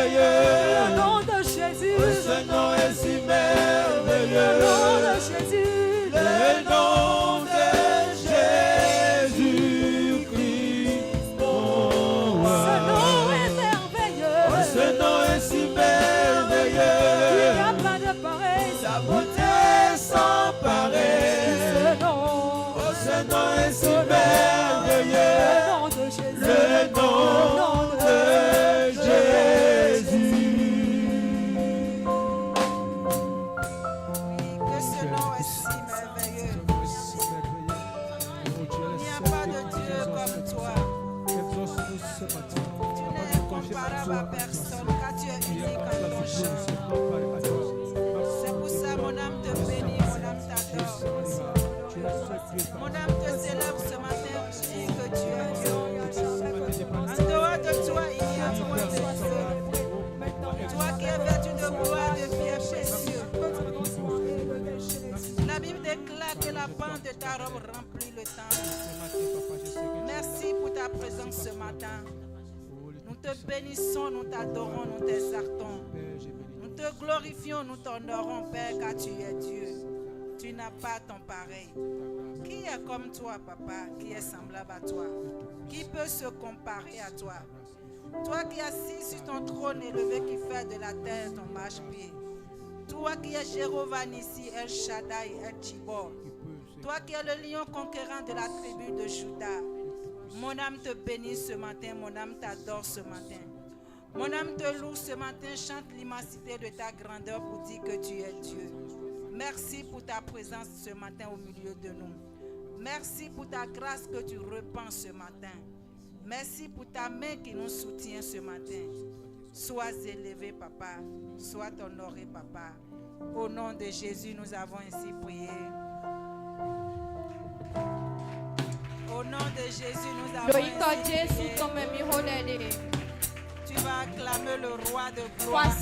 merveilleux. Le nom de Jésus. Ce nom est si merveilleux. Le nom de Jésus. Le nom de Jésus-Christ, mon roi. Ce nom est merveilleux. Ce nom est si merveilleux. Il n'y a pas de pareil. Sa beauté sans pareil. Ce nom est si merveilleux. Le nom de Jésus. Le nom de Jésus. Oui, que ce nom est si merveilleux. Il n'y a pas de Dieu comme toi. Tu n'es comparable à personne car tu es unique en ton genre. C'est pour ça mon âme te bénit, mon âme t'adore. Mon âme te célèbre ce matin, je dis que tu es Dieu. En dehors de toi, il n'y a point de Dieu. Toi qui es vêtu de gloire, de pierre précieux. La Bible déclare que la bande de ta robe remplit le temple. Merci pour ta présence ce matin. Nous te bénissons, nous t'adorons, nous t'exaltons. Nous te glorifions, nous t'honorons, Père, car tu es Dieu. Tu n'as pas ton pareil. Qui est comme toi, Papa, qui est semblable à toi? Qui peut se comparer à toi? Toi qui es assis sur ton trône élevé, qui fait de la terre ton marche-pied. Toi qui es Jéhovah Nissi, El Shaddai, El Tchibor. Toi qui es le lion conquérant de la tribu de Juda. Mon âme te bénit ce matin, mon âme t'adore ce matin. Mon âme te loue ce matin, chante l'immensité de ta grandeur pour dire que tu es Dieu. Merci pour ta présence ce matin au milieu de nous. Merci pour ta grâce que tu répands ce matin. Merci pour ta main qui nous soutient ce matin. Sois élevé, Papa. Sois honoré, Papa. Au nom de Jésus, nous avons ainsi prié. Au nom de Jésus, nous avons ainsi prié. Tu vas acclamer le roi de gloire.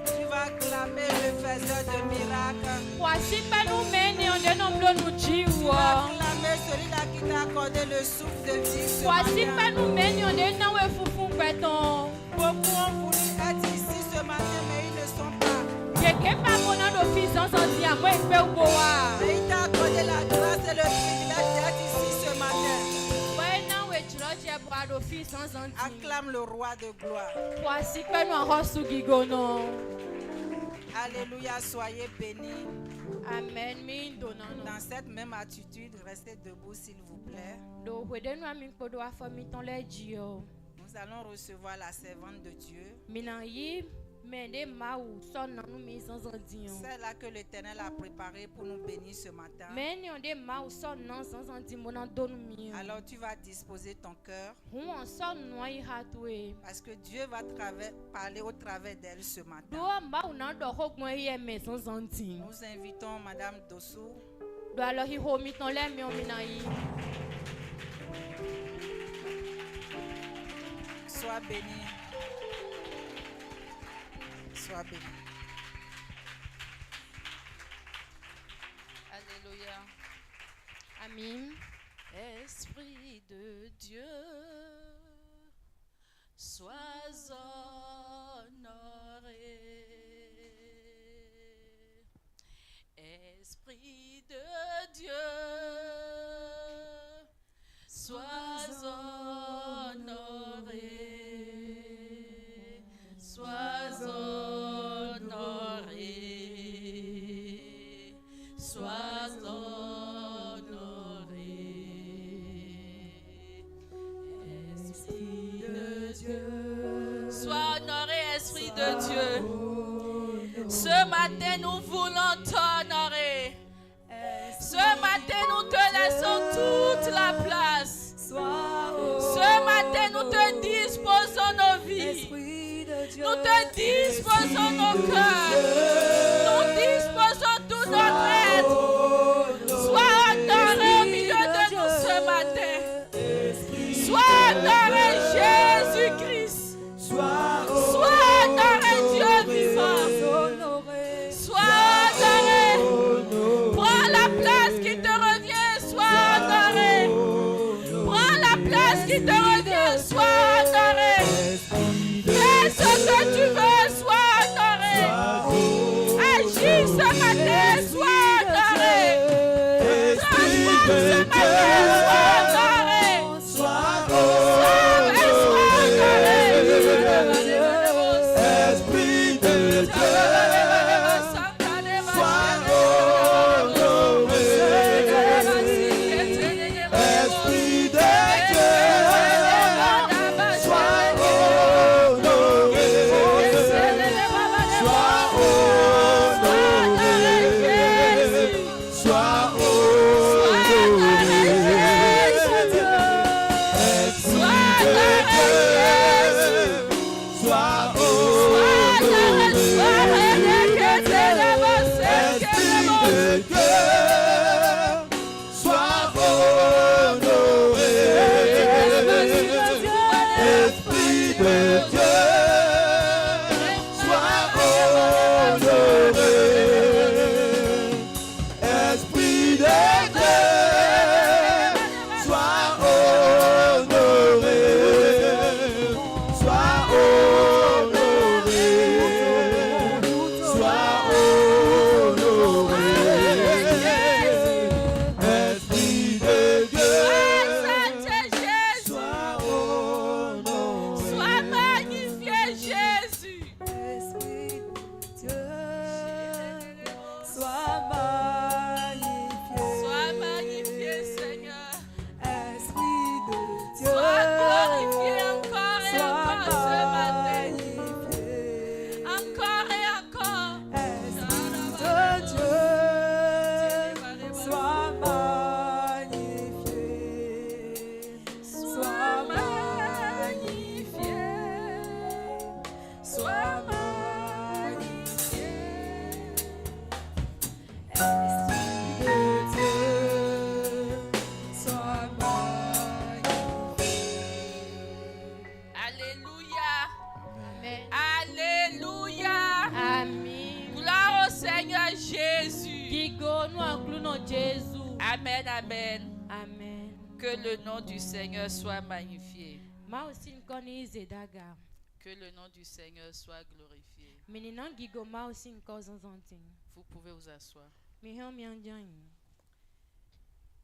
Tu vas acclamer le faiseur de miracles. Tu vas acclamer celui-là qui t'a accordé le souffle de vie ce matin. Beaucoup ont voulu être ici ce matin, mais ils ne sont pas. Mais il t'a accordé la grâce et le privilège d'être ici ce matin. Acclame le roi de gloire. Alléluia, soyez bénis. Amen. Dans cette même attitude, restez debout s'il vous plaît. Nous allons recevoir la servante de Dieu. Celle-là que l'Éternel a préparée pour nous bénir ce matin. Alors tu vas disposer ton cœur. Parce que Dieu va parler au travers d'elle ce matin. Nous invitons Madame Dossou. Sois bénie. Sois bénie. Alléluia. Amen. Esprit de Dieu, sois honoré. Esprit de Dieu, sois honoré. Sois honoré. Sois honoré. Esprit de Dieu. Sois honoré, Esprit de Dieu. Ce matin, nous voulons t'honorer. Ce matin, nous te laissons toute la place. Ce matin, nous te disposons nos vies. Nous te disposons nos cœurs. Nous disposons tout notre être. Sois honoré au milieu de nous ce matin. Sois honoré Jésus-Christ. Sois honoré Dieu vivant. Sois honoré. Prends la place qui te revient. Sois honoré. Prends la place qui te revient. Sois honoré. Jésus. Amen, amen. Amen. Que le nom du Seigneur soit magnifié. Ma aussi nkoni zedaga. Que le nom du Seigneur soit glorifié. Menina gigo ma aussi nko zonzonting. Vous pouvez vous asseoir. Miho mianjani.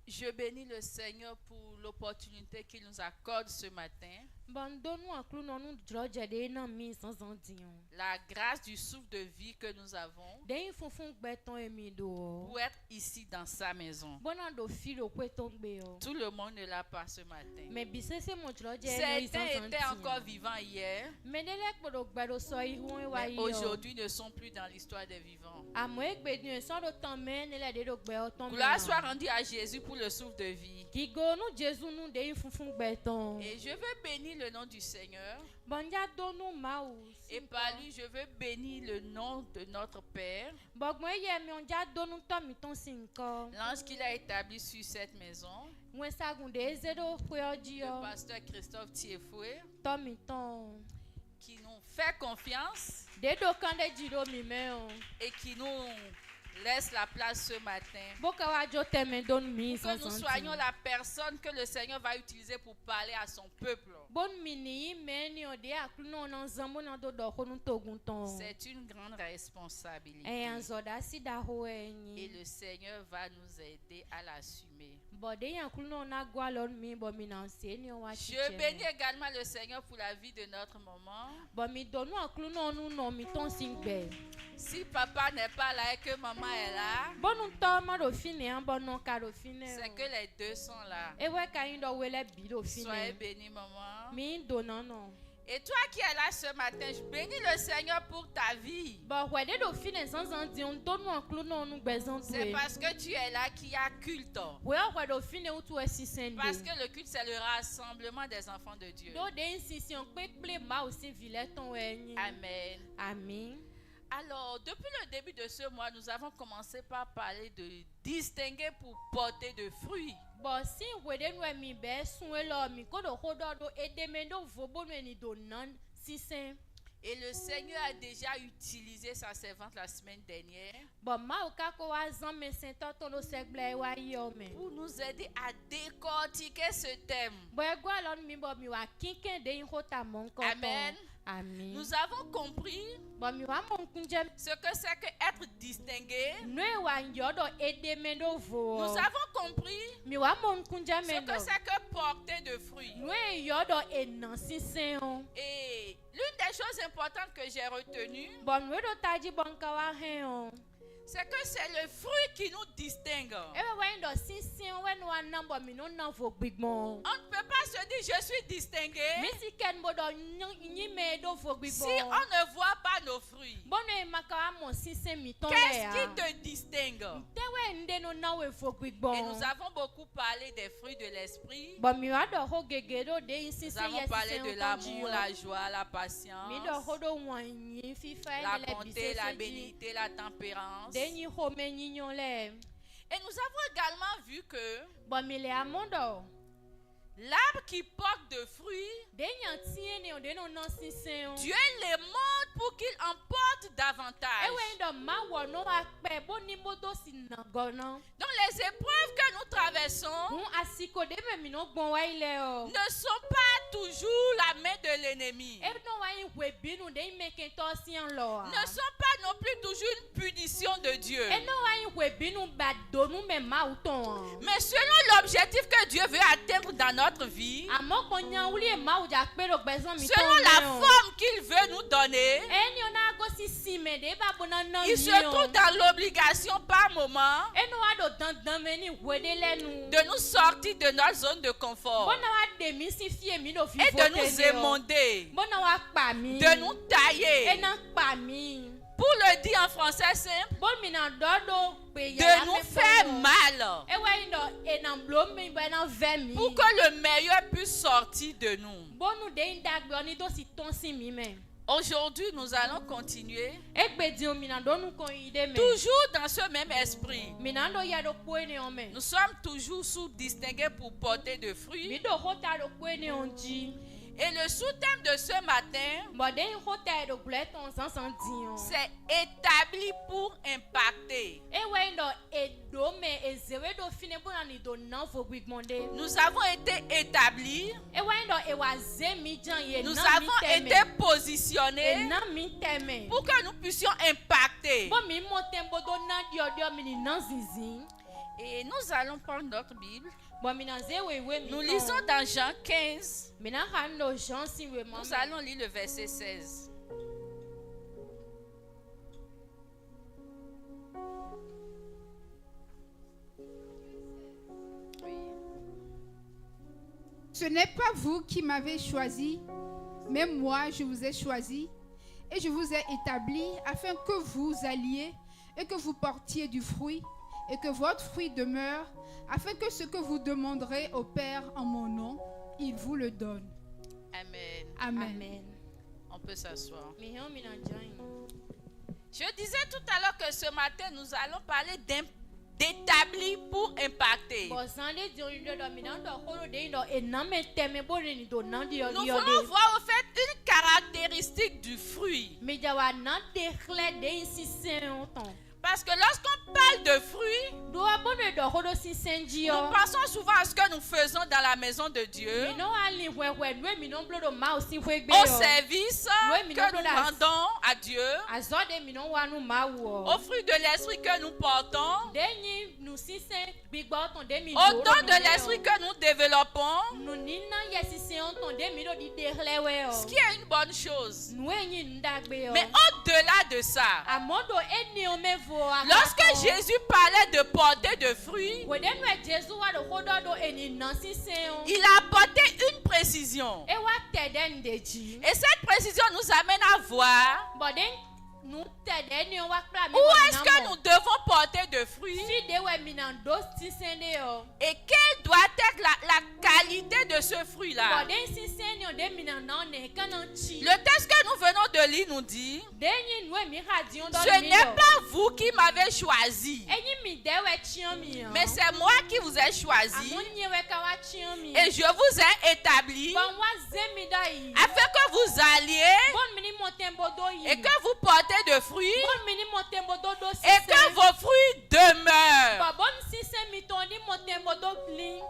Je bénis le Seigneur pour l'opportunité qu'il nous accorde ce matin. Bandonu aklu nonu droje de na mi zonzonting. La grâce du souffle de vie que nous avons Den funfun gbeton emido. pour être ici dans sa maison. Bona do filo kweton gbe o. Tout le monde ne l'a pas ce matin. Mais bisese mo droje Certains étaient encore vivants hier, Menelek bodo gbado so ihun wa mais yo. aujourd'hui ne sont plus dans l'histoire des vivants. Amoe gbedun so do tan men ele de do gbe o tan. Gloire soit rendue à Jésus pour le souffle de vie. Gigo nu Jésus nu de funfun gbeton. Et je veux bénir le nom du Seigneur. Banja donu maou. Et par lui, je veux bénir le nom de notre Père, Bogmo ye mi onja donu to mi ton sinko. l'ange qu'il a établi sur cette maison, Mwen sagunde ezedo kweoji le yo. pasteur Christophe Thiefoué, To mi ton. qui nous fait confiance De do kande jiro mi me o. et qui nous laisse la place ce matin. Boka wa jo teme don mi Pour que nous soyons la personne que le Seigneur va utiliser pour parler à son peuple. Bon mini meni o de aklu no nan zambo nan do do konu togun ton. C'est une grande responsabilité. E anzoda si da ho Et enyi. le Seigneur va nous aider à l'assumer. Bode yaklu no na gwalon mi bo mi nan se ni o wa Je bénis également le Seigneur pour la vie de notre maman. Bo mi donu aklu no nu no mi ton singbe. Si papa n'est pas là et que maman est là, Bonu to ma do fine an bonon ka do fine. c'est que les deux sont là. Ewe ka yin do wele bi do Soyez fine. bénis, maman. Mi donan non. Et toi qui es là ce matin, je bénis le Seigneur pour ta vie. Bon, wede do fine sans di on donu aklu no nu gbezon C'est tuwe. parce que tu es là qu'il y a culte. We wede do fine ou tuwe si sende. Parce que le culte, c'est le rassemblement des enfants de Dieu. Do de insisi on pe ple ma aussi vile ton enyi. Amen. Amen. Alors, depuis le début de ce mois, nous avons commencé par parler de distinguer pour porter de fruits. Bon, si wede nou mi be sunwe lo mi ko do hodo do edemendo vobo ni do nan si sen. Et le Seigneur a déjà utilisé sa servante la semaine dernière Bon, ma o ka ko wa zan me sento ton do segble wa yo me. pour nous aider à décortiquer ce thème. Bon, e gwa lon mi bo mi wa kinken de yin hota mon ko. Amen. Amen. Nous avons compris Bon, mi wa mon kunje ce que c'est que être distingué. Nwe wa yo do edemendo vo. Nous avons compris Mi wa mon kunje ce me do. que c'est que porter de fruits. Nwe yo do enan si sen on. Et l'une des choses importantes que j'ai retenues, Bon, nwe do taji bon ka wa hen on. c'est que c'est le fruit qui nous distingue. Ewe wa ndo si sen we no anan bo mi no nan vo gbigmon. On ne peut pas se dire je suis distingué Mi si ken bo do nyi me do vo si gbigmon. on ne voit pas nos fruits. Bon e makawa mon si sen mi ton le Qu'est-ce ya. qui te distingue? Tewe nde no na we vo Et gbigmon. nous avons beaucoup parlé des fruits de l'esprit. Bon mi wa do ho gege do de si Nous sen avons yes parlé sen de l'amour, la joie, la patience, Mi do ho do wan yin fi fa la de le bonté, la bise bénignité, la tempérance. de ni ho me nyinyon le. Et nous avons également vu que Bon mi le amondo. l'arbre qui porte de fruits, De nyan tiye ne o de no nan si sen. Dieu les montre pour qu'ils en portent davantage. Ewe ndo ma wo no akpe bo ni modo si nan gonan. Donc les épreuves que nous traversons Bon asiko de me mi no gbon wa ile o. ne sont pas toujours la main de l'ennemi. E no wa yin we binu de me ken to si an lo. Ne sont pas non plus toujours une punition de Dieu. E no wa yin we binu ba do nu me ma uton. Mais selon l'objectif que Dieu veut atteindre dans notre vie, Amo ko nyan wuli e ma u ja pe do gbezon mi ton. selon la forme qu'il veut nous donner, E ni ona go si si me de ba bonan nan il se trouve dans l'obligation par moment E no wa do dan me ni we de le nu. de nous sortir de notre zone de confort Bona wa de mi si fie mi do fi et de nous émonder, Bona wa pa mi. de nous E tailler. nan pa mi. Pour le dire en français simple, Bon mi nan do do pe ya. de nous faire mal E wa yin do e nan blo mi ba nan ve mi. pour que le meilleur puisse sortir de nous. Bon nou de yin dag be oni do si ton si mi men. Aujourd'hui, nous allons continuer E gbe di o mi nan do nou kon ide men. toujours dans ce même esprit. Mi nan do ya do kwe ne on men. Nous sommes toujours sous distingués pour porter de Mi fruits. do hota do kwe ne on di. Et le sous-thème de ce matin, Bode hotel do glet on sansandion. c'est établi pour impacter. Ewe ndo edome ezewe do fine bona ni do nan fo gwigmonde. Nous avons été établis, Ewe ndo ewaze mi jan ye nous nan avons mi teme. été positionnés Nan mi teme. pour que nous puissions impacter. Bon mi motembo do nan dio mi ni nan zizi. Et nous allons prendre notre Bible. Bon mi nan zewe we mi. Nous lisons dans Jean 15. Mi nan han no Jean si we Nous allons lire le verset 16. Ce n'est pas vous qui m'avez choisi, mais moi je vous ai choisi et je vous ai établi afin que vous alliez et que vous portiez du fruit et que votre fruit demeure, afin que ce que vous demanderez au Père en mon nom, il vous le donne. Amen. Amen. Amen. On peut s'asseoir. Mi han mi nan jan. Je disais tout à l'heure que ce matin, nous allons parler d'établi pour impacter. Bon sande dio ni do mi nan do holo de ndo enan me teme bo ni do nan dio Nous dio voulons de. voir au fait une caractéristique du fruit. Mi jawa nan de khle de si sen on. Parce que lorsqu'on parle de fruits, Do abone do holo si sen dio. nous pensons souvent à ce que nous faisons dans la maison de Dieu, Mi no ali wewe nwe mi no blodo ma o si fwe gbe au yo. service Oui, mais que non, nous non, rendons à Dieu, Azode mi no wa nu ma wo. au fruit de l'esprit que nous portons, Denyi nu si sen gbigba ton de mi au don de l'esprit que nous développons, nu ni na ye si sen ton de mi do di de khle we yo. ce qui est une bonne chose. Nu enyi ndagbe yo. Mais au-delà de ça, Amodo eni o me vo akato. lorsque Jésus parlait de porter de fruits, Wede nu Jesu wa do hodo do eni nan si sen o. il a apporté une précision. E wa tede ndeji. Et cette précision nous amène à voir Bode nu tede ni o wa kla mi. où est-ce que nous devons porter de fruits Si de we mi nan do si sen de yo. et quelle doit être la qualité de ce fruit-là. Bode si sen ni o de mi nan nan ne kanan chi. Le texte que nous venons de lire nous dit, Denyi nu mi radion do ce mi n'est yo. pas vous qui m'avez choisi, Enyi mi de we chian mi yo. mais c'est moi qui vous ai choisi Amon nye we ka wa chian mi. et je vous ai établi Bon wa ze mi da yi. afin que vous alliez Bon mi ni motembo do yi. et que vous portez de fruits Bon mi ni motembo do si et que vos fruits demeurent. Bon bon si se mi ton ni motembo do bling.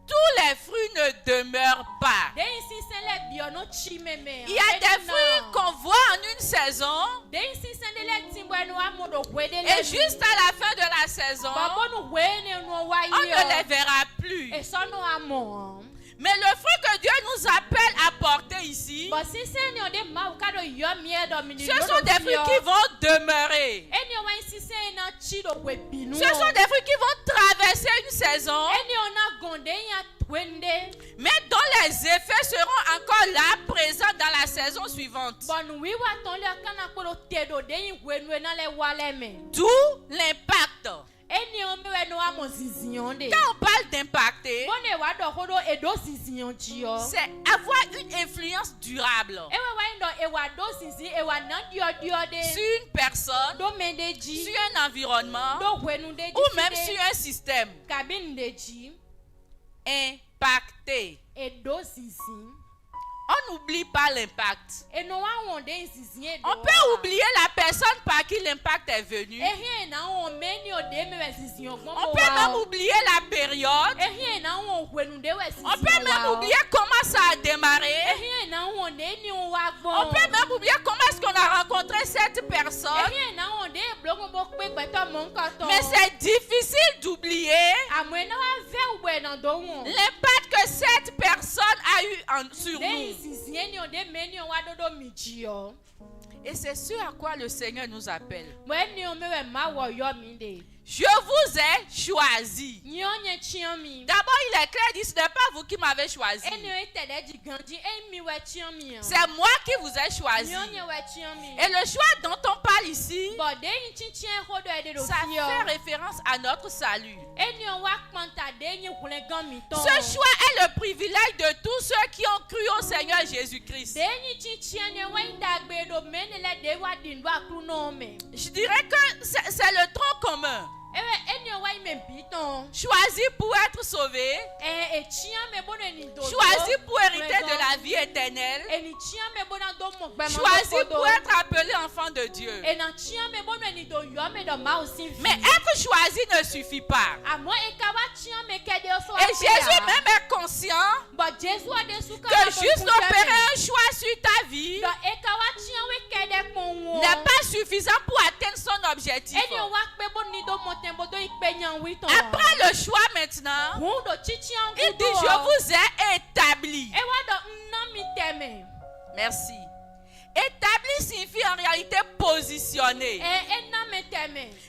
Tous les fruits ne demeurent pas. Den si se le biono chi meme. Il y a des fruits qu'on voit en une saison Den si se de le timbo no amodo gwede le. et juste à la fin de la saison, Bon no wene no wa on yi. ne les verra plus. E so no amo. Mais le fruit que Dieu nous appelle à porter ici, Bon si se ni o de ma u ka do yo mi e do mi ni. ce sont des fruits qui vont demeurer. Eni o wa si se na chi do we binu. Ce sont des fruits qui vont traverser une saison, Eni o na gonde ya twende. mais dont les effets seront encore là, présents dans la saison suivante. Bon wi wa ton le kana ko do te do de yi wenu na le wale me. D'où l'impact. Eni o me we no amo zizion de. Quand on parle d'impacter, Bon e wa do hodo e do zizion ji yo. c'est avoir une influence durable Ewe wa ndo e wa do zizi e wa nan dio de. sur une personne, Do mende ji. sur un environnement Do wenu de ji. ou même sur un système. Kabine de ji. Impacter. E do zizi. On n'oublie pas l'impact. E no wa wonde zizi e do. On peut oublier la personne par qui l'impact est venu. E hien na on meni o de me we zizi on. On peut même oublier la période. E hien na on wenu de we zizi. On peut même oublier comment ça a E démarré. hien na on de ni on wa gbon. On peut même oublier comment est-ce qu'on a rencontré cette personne. E hien na on de blogo bo pe gbeto mon katon. Mais c'est difficile d'oublier Amwe na wa ve ou we nan do won. l'impact que cette personne a eu sur Den nous. zizi ni o de meni o wa do do mi ji yo. Et c'est ce à quoi le Seigneur nous appelle. Mwen ni o me we ma wo yo mi de. Je vous ai choisi. Nyonye chian mi. D'abord, il est clair, il dit, ce n'est pas vous qui m'avez choisi. Eni o itede di ganji e mi we chian mi. C'est moi qui vous ai choisi. Nyonye we chian mi. Et le choix dont on parle ici, Bo de yin chichien hodo e de do ça fi yo. fait référence à notre salut. Eni o wa kpanta de yin kule gan mi ton. Ce choix est le privilège de tous ceux qui ont cru au Seigneur Jésus-Christ. De yin chichien ne wa indagbe do mene le de wa din do akru no me. Je dirais que c'est le tronc commun. choisi pour être sauvé, choisi pour hériter de la vie éternelle, choisi pour être appelé enfant de Dieu. Mais être choisi ne suffit pas. Et Jésus même est conscient que juste opérer un choix sur ta vie n'est pas suffisant pour atteindre son objectif. Après le choix maintenant, il dit: je vous ai établi. Merci. Établi signifie en réalité positionner.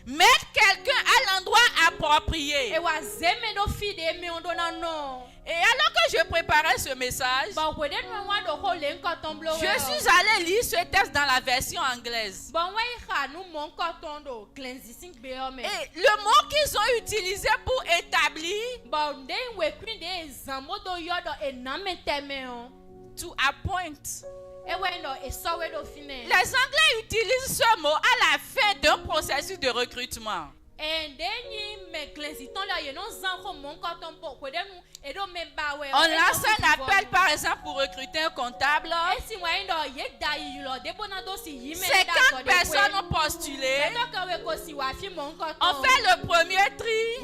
Mettre quelqu'un à l'endroit approprié. Et alors que je préparais ce message, je suis allée lire ce texte dans la version anglaise. Et le mot qu'ils ont utilisé pour établir, to appoint. Les Anglais utilisent ce mot à la fin d'un processus de recrutement. On lance un appel par exemple pour recruter un comptable. 50 personnes ont postulé. On fait le premier tri.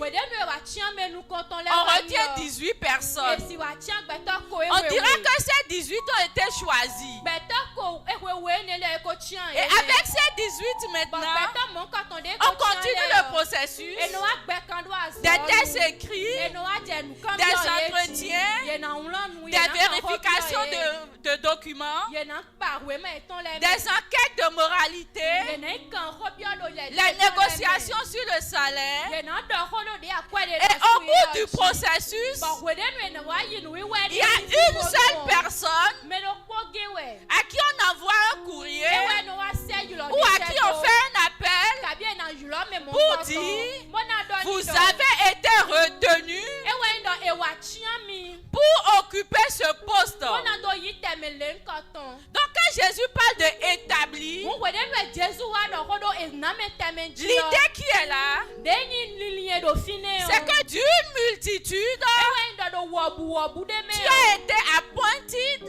On retient 18 personnes. On dira que ces 18 ont été choisis. Et avec ces 18 maintenant, on continue le processus. Des tests écrits, des entretiens, des vérifications de documents, des enquêtes de moralité, les négociations sur le salaire. Et au bout du processus, il y a une seule personne à qui on envoie un courrier ou à qui on fait un appel pour dire: vous avez été retenu pour occuper ce poste. Donc quand Jésus parle de établi, l'idée qui est là, c'est que d'une multitude, tu as été appointed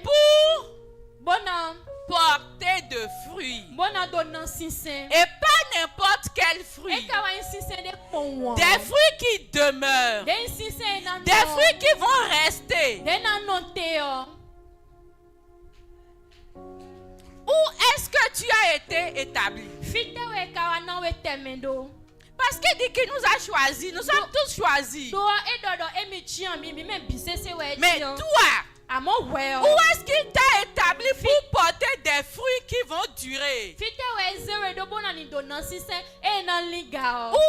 pour porter de fruits. Et pas n'importe quel fruit. Des fruits qui demeurent. Des fruits qui vont rester. Où est-ce que tu as été établi? Parce qu'il dit qu'il nous a choisis. Nous sommes tous choisis. Mais toi, où est-ce qu'il t'a établi pour porter des fruits qui vont durer? Où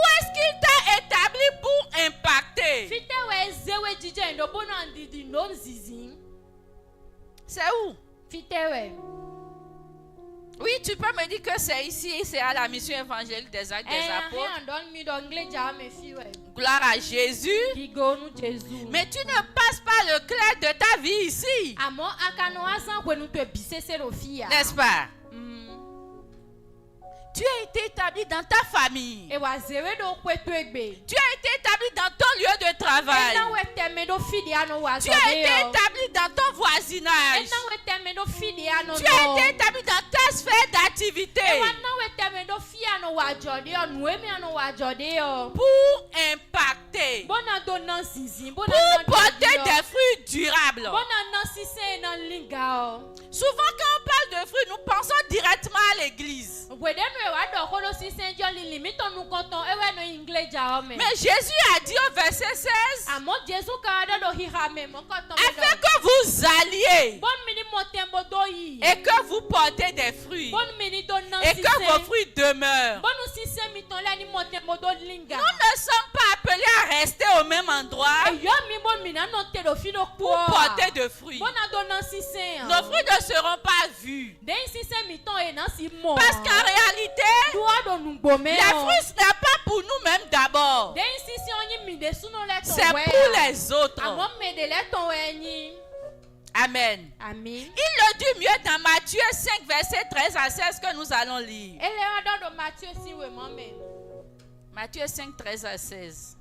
est-ce qu'il t'a établi pour impacter? C'est où? Oui, tu peux me dire que c'est ici, c'est à la mission évangélique des Actes des Apôtres. Gloire à Jésus. Mais tu ne passes pas le clair de ta vie ici. N'est-ce pas? Tu as été établi dans ta famille. Tu as été établi dans ton lieu de travail. Tu as été établi dans ton voisinage. Tu as été établi dans ta sphère d'activité. Pour impacter. Pour porter des fruits durables. Souvent quand on parle de fruits, nous pensons directement à l'église. Mais Jésus a dit au verset 16, afin que vous alliez et que vous portez des fruits et que vos fruits demeurent. Nous ne sommes pas appelés à rester au même endroit pour porter de fruits. Nos fruits ne seront pas vus. Parce qu'en réalité, les fruits, ce n'est pas pour nous-mêmes d'abord. C'est pour les autres. Amen. Il le introduit mieux dans Matthieu 5, verset 13 à 16 que nous allons lire. Ele wa do Matthieu si we mame. Matthieu 5, 13 à 16.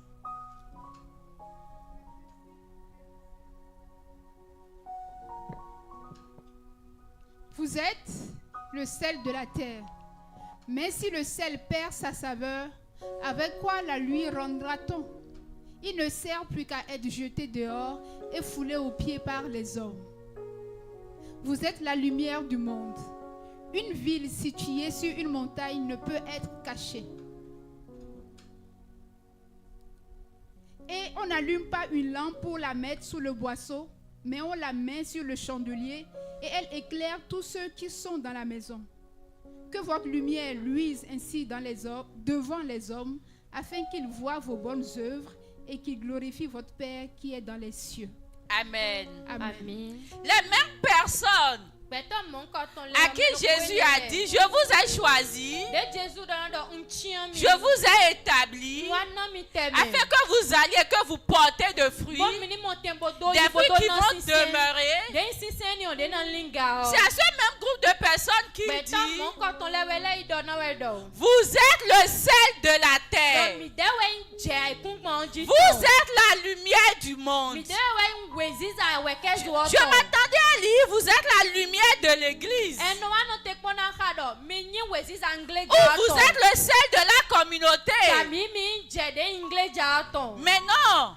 Vous êtes le sel de la terre. Mais si le sel perd sa saveur, avec quoi la lui rendra-t-on? Il ne sert plus qu'à être jeté dehors et foulé aux pieds par les hommes. Vous êtes la lumière du monde. Une ville située sur une montagne ne peut être cachée. Et on n'allume pas une lampe pour la mettre sous le boisseau, mais on la met sur le chandelier et elle éclaire tous ceux qui sont dans la maison. Que votre lumière luise ainsi devant les hommes, afin qu'ils voient vos bonnes œuvres et qu'ils glorifient votre Père qui est dans les cieux. Amen. Amen. Les mêmes personnes à qui Jésus a dit, je vous ai choisi, je vous ai établi, afin que vous alliez, que vous portez de fruits, des fruits qui vont demeurer. C'est à ce même groupe de personnes qui dit, vous êtes le sel de la terre, vous êtes la lumière du monde. Je m'attendais à lire, vous êtes la lumière de l'église. Ou vous êtes le sel de la communauté. Mais non.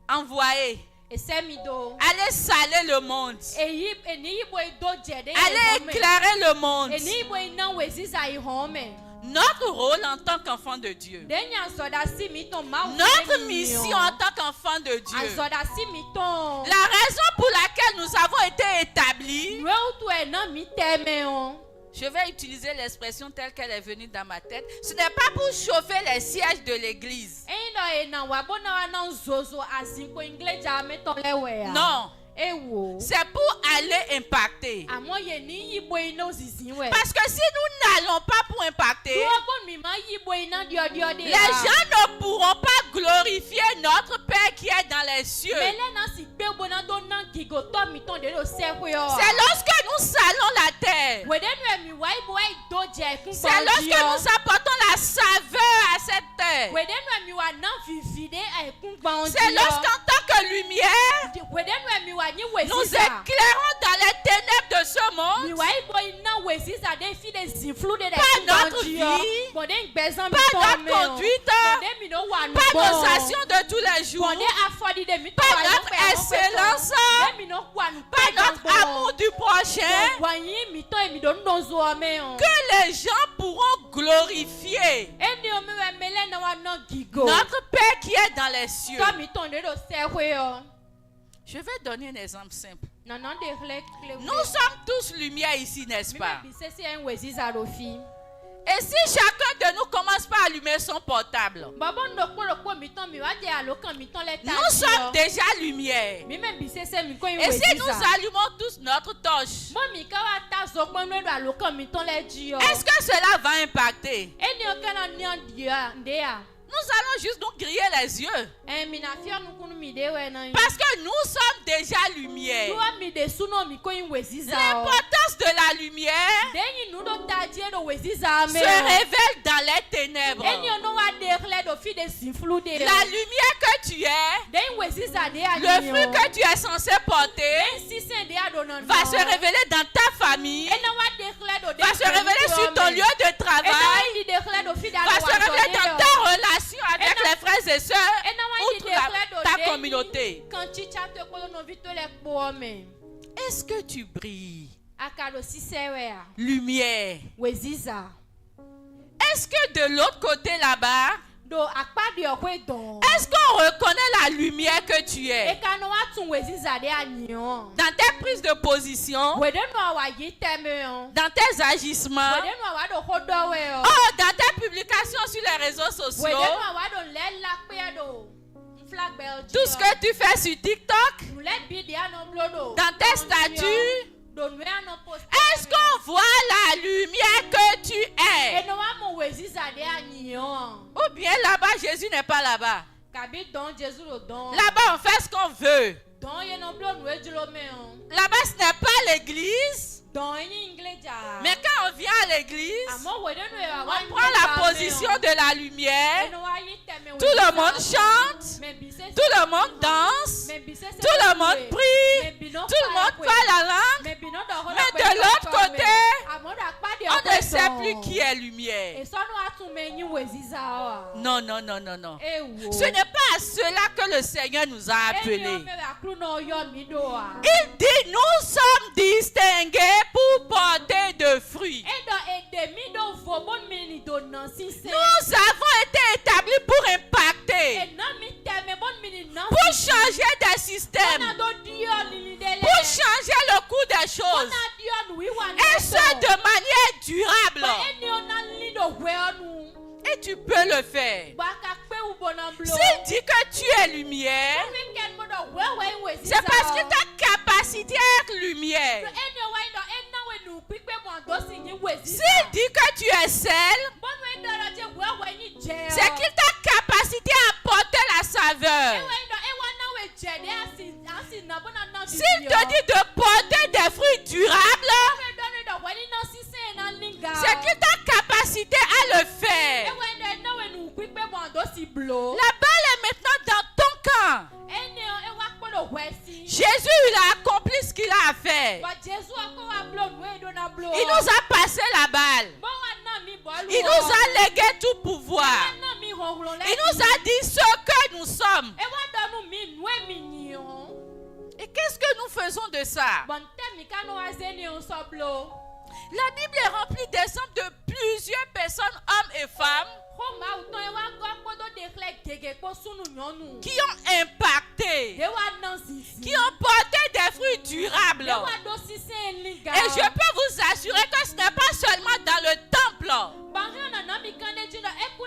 Envoyez. Allez saler le monde. Allez éclairer le monde. Notre rôle en tant qu'enfant de Dieu. Notre mission en tant qu'enfant de Dieu. La raison pour laquelle nous avons été établis. Je vais utiliser l'expression telle qu'elle est venue dans ma tête. Ce n'est pas pour chauffer les sièges de l'église. Non. C'est pour aller impacter. Parce que si nous n'allons pas pour impacter, les gens ne pourront pas glorifier notre Père qui est dans les cieux. C'est lorsque nous salons la terre, c'est lorsque nous apportons la saveur à cette terre, c'est lorsqu'en tant que lumière, nous éclairons dans les ténèbres de ce monde, pas notre vie, pas notre conduite, pas nos actions de tous les jours, pas notre excellence, pas notre amour du prochain, que les gens pourront glorifier notre Père qui est dans les cieux. Je vais donner un exemple simple. Nous sommes tous lumière ici, n'est-ce pas? Et si chacun de nous commence par allumer son portable, nous sommes déjà lumière. Et si nous allumons tous notre torche, est-ce que cela va impacter? Nous allons juste nous griller les yeux. Parce que nous sommes déjà lumière. L'importance de la lumière se révèle dans les ténèbres. La lumière que tu es, le fruit que tu es censé porter, va se révéler dans ta famille, va se révéler sur ton lieu de travail, va se révéler dans ta relation avec les frères et sœurs ou ta communauté. Est-ce que tu brilles? Lumière. Est-ce que de l'autre côté là-bas, est-ce qu'on reconnaît la lumière que tu es? Dans tes prises de position, dans tes agissements, dans tes publications sur les réseaux sociaux, tout ce que tu fais sur TikTok, dans tes statuts, est-ce qu'on voit la lumière que tu es? Ou bien là-bas, Jésus n'est pas là-bas. Là-bas, on fait ce qu'on veut. Là-bas, ce n'est pas l'église. Dans une iglesia. Mais quand on vient à l'église, Amo wede no ya on wan prend la position de la lumière. Eno wa yi teme we Tout le bisa. monde chante. Me bise se- Tout le monde danse. me bise se Tout le kwe. monde Me prie. bino Tout le fa monde kwe. parle la langue. Me bino do ho Mais la de kwe l'autre kwe. côté, Amo da kpa di On ne okwe sait don. plus qui est lumière. E so no atu me yin we ziza wa. Non, non, non, non, non. E wo. Ce n'est pas à cela que le Seigneur nous a Eni o appelés. me wa kru no yo mi do wa. Il dit, nous sommes distingués pour porter de fruits. E do e de mi do vo bon mi ni do nan si se. Nous avons été établis pour E impacter, nan mi teme bon mi ni nan pour si se. changer des Ona systèmes, do dio li de le. pour changer le cours des choses. Ona dio nu wi wa Et ce de manière durable. Eni o nan li do we onu. Et tu peux le faire. Baka pe u bonan blo. S'il dit que tu es lumière, Weekend mo do we we we ziza. c'est parce que ta capacité à être lumière. Eni o wa do ena we nu pipe mo ando si ni we ziza. S'il dit que tu es sel, Bon we do ra je we we ni je. c'est qu'il t'a capacité à apporter la saveur. We do e wa na we je de asi na bona na. S'il te dit de porter des fruits durables, we do ne do we ni na si se na linga. c'est qu'il t'a capacité à le E faire. we do na we nu pipe mo ando si blo. La balle est maintenant dans ton camp. Eni o e wa ko do we si. Jésus, il a accompli ce qu'il a à faire. Ba Jesu ko wa blo we do na blo. Il nous a passé la balle. Bon wa na mi bolu. Il nous a légué tout pouvoir. Na mi honlo le. Il nous a dit ce que nous sommes. E wa do nu mi nu e mi ni o. Et qu'est-ce que nous faisons de ça? Bon temi ka no azeni on so blo. La Bible est remplie d'exemples de plusieurs personnes, hommes et femmes, Homa uton e wa go podo dekle gege po sunu nyonu. qui ont impacté, E wa nan sisi. qui ont porté des fruits durables. E wa do sisi linga. Et je peux vous assurer que ce n'est pas seulement dans le temple, Ba hana na mi kane jindo e ku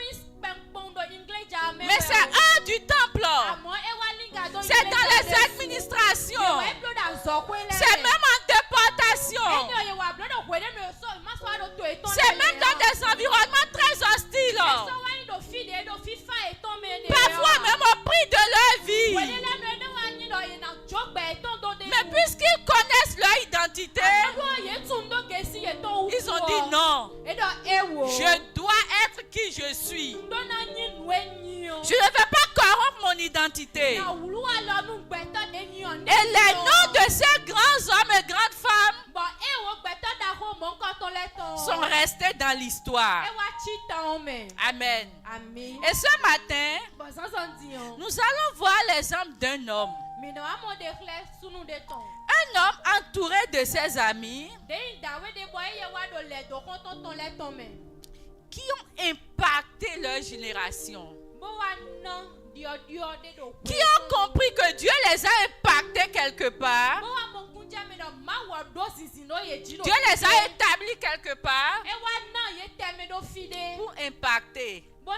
pondo ingleja me. mais c'est hors du temple. Amo e wa linga do. C'est dans les administrations. E blo da zo ko ele. C'est même en déportation. Enyo ye wa blo do kwede no so ma so do to eton. C'est même dans des environnements très hostiles. So wa ni do fi de do fi fa eton me de. Parfois même au prix de leur vie. Kwede le no e wa ni do ye na jogbe eton do de. Mais puisqu'ils connaissent leur identité, ils ont dit non. Je dois être qui je suis. Je ne vais pas corrompre mon identité. Et les noms de ces grands hommes et grandes femmes sont restés dans l'histoire. Amen. Et ce matin, nous allons voir l'exemple d'un homme. Un homme entouré de ses amis qui ont impacté leur génération. Qui ont compris que Dieu les a impactés quelque part. Dieu les a établis quelque part pour impacter, pour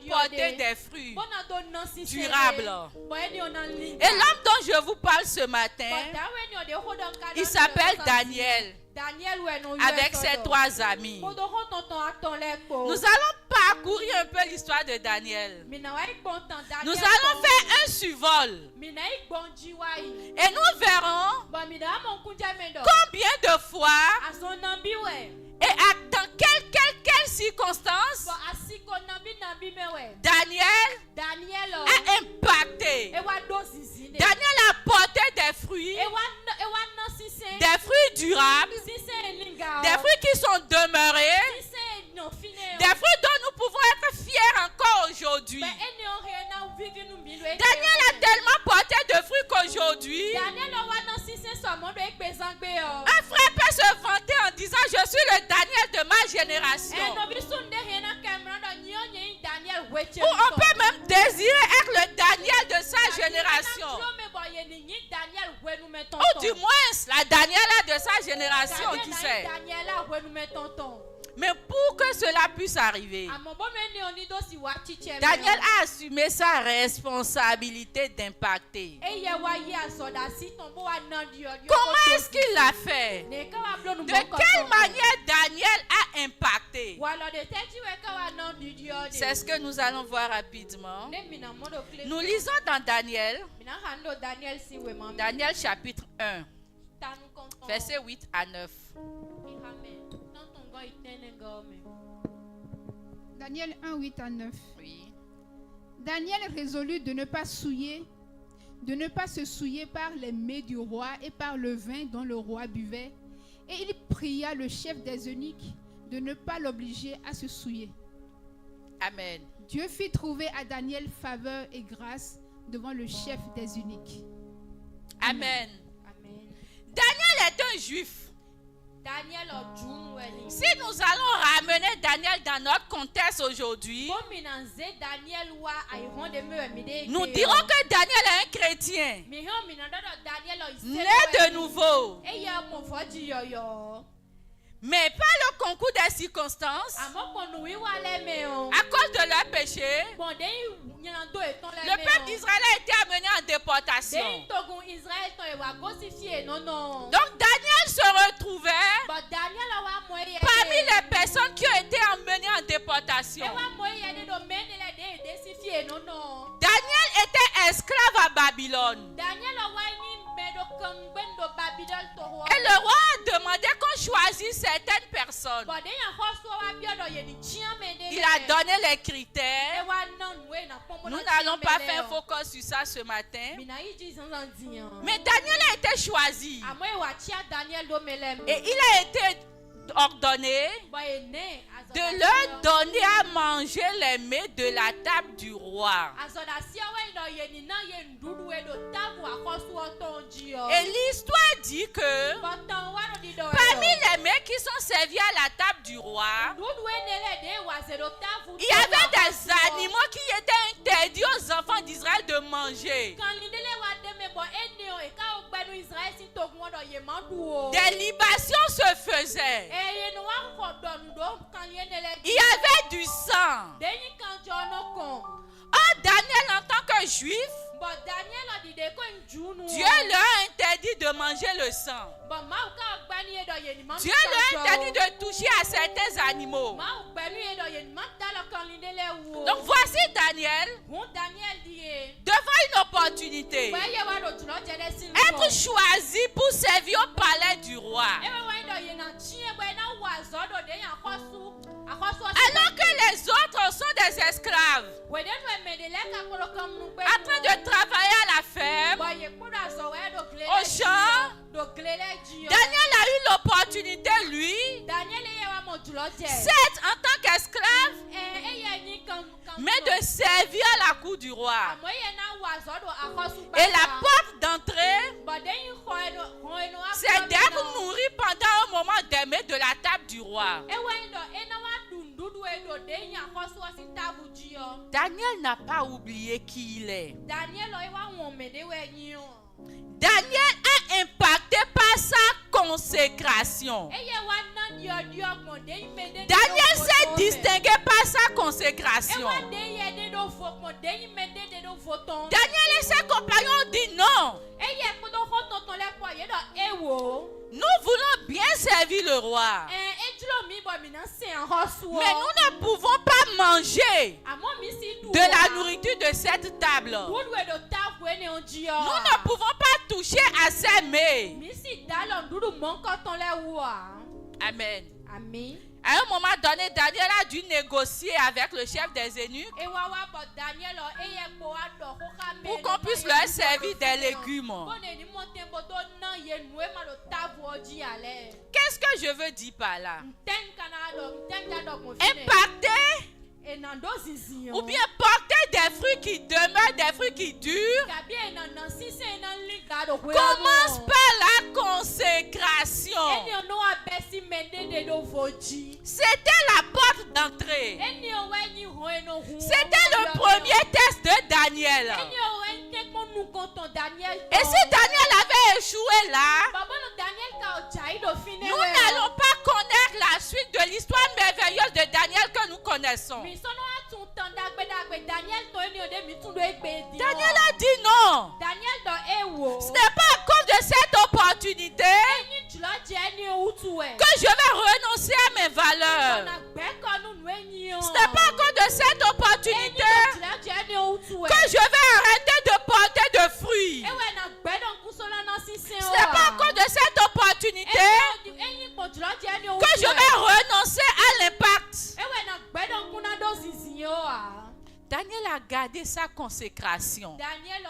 porter des fruits durables. Et l'homme dont je vous parle ce matin, il s'appelle Daniel, avec ses 3 amis. Nous allons parcourir un peu l'histoire de Daniel. Nous allons faire un survol. Et nous verrons combien de fois et dans quelles circonstances Daniel a impacté. Daniel a porté des fruits durables, des fruits qui sont demeurés, des fruits dont nous pouvons être fiers encore aujourd'hui. Daniel a tellement porté de fruits qu'aujourd'hui, un frère peut se vanter en disant je suis le Daniel de ma génération. Ou on peut même désirer être le Daniel de sa génération. Ou du moins la Daniela de sa génération, qui sait. Mais pour que cela puisse arriver, Daniel a assumé sa responsabilité d'impacter. Comment est-ce qu'il l'a fait? De quelle manière Daniel a impacté? C'est ce que nous allons voir rapidement. Nous lisons dans Daniel chapitre 1. Versets 8 à 9. Daniel 1, 8 à 9. Oui. Daniel résolut de ne pas se souiller par les mets du roi et par le vin dont le roi buvait. Et il pria le chef des eunuques de ne pas l'obliger à se souiller. Amen. Dieu fit trouver à Daniel faveur et grâce devant le chef des eunuques. Amen. Amen. Daniel est un juif. Daniel Si nous allons ramener Daniel dans notre contexte aujourd'hui, nous dirons que Daniel est un chrétien, né de nouveau. Mais par le concours des circonstances, à cause de leur péché, le peuple d'Israël a été amené en déportation. Donc Daniel se retrouvait parmi les personnes qui ont été emmenées en déportation. Daniel était esclave à Babylone. Et le roi a demandé qu'on choisisse certaines personnes. Il a donné les critères. Nous n'allons pas faire focus sur ça ce matin. Mais Daniel a été choisi. Et il a été ordonné de leur donner à manger les mets de la table du roi. Et l'histoire dit que parmi les mets qui sont servis à la table du roi, il y avait des animaux qui étaient interdits aux enfants d'Israël de manger. Des libations se faisaient. Il y avait du sang. Oh, Daniel, en tant que juif, Dieu leur a interdit de manger le sang. Dieu leur a interdit de toucher à certains animaux. Donc voici Daniel devant une opportunité. Être choisi pour servir au palais du roi. Alors que les autres sont des esclaves, en train de travailler à la ferme, au champ, Daniel a eu l'opportunité, lui, certes en tant qu'esclave, mais de servir à la cour du roi. Et la porte d'entrée, c'est d'être nourri pendant un moment d'aimer de la table du roi. Daniel n'a pas oublié qui il est. Daniel a impacté par sa consécration. Daniel s'est distingué par sa consécration. Daniel et ses compagnons ont dit non. Nous voulons bien servir le roi. Mais nous ne pouvons pas manger de la nourriture de cette table. Nous ne pouvons pas toucher à ces mets. Amen. À un moment donné, Daniel a dû négocier avec le chef des eunuques pour qu'on puisse leur servir des légumes. Qu'est-ce que je veux dire par là? Impacter ou bien porter des fruits qui demeurent, des fruits qui durent, commence par la consécration. C'était la porte d'entrée. C'était le premier test de Daniel. Et si Daniel avait échoué là, nous n'allons pas connaître la suite de l'histoire merveilleuse de Daniel que nous connaissons. Daniel a dit non. Ce n'est pas à cause de cette opportunité que je vais renoncer à mes valeurs. Ce n'est pas à cause de cette opportunité que je vais arrêter de porter de fruits. Ce n'est pas à cause de cette opportunité opportunité que je vais renoncer à l'impact. Daniel a gardé sa consécration. Daniel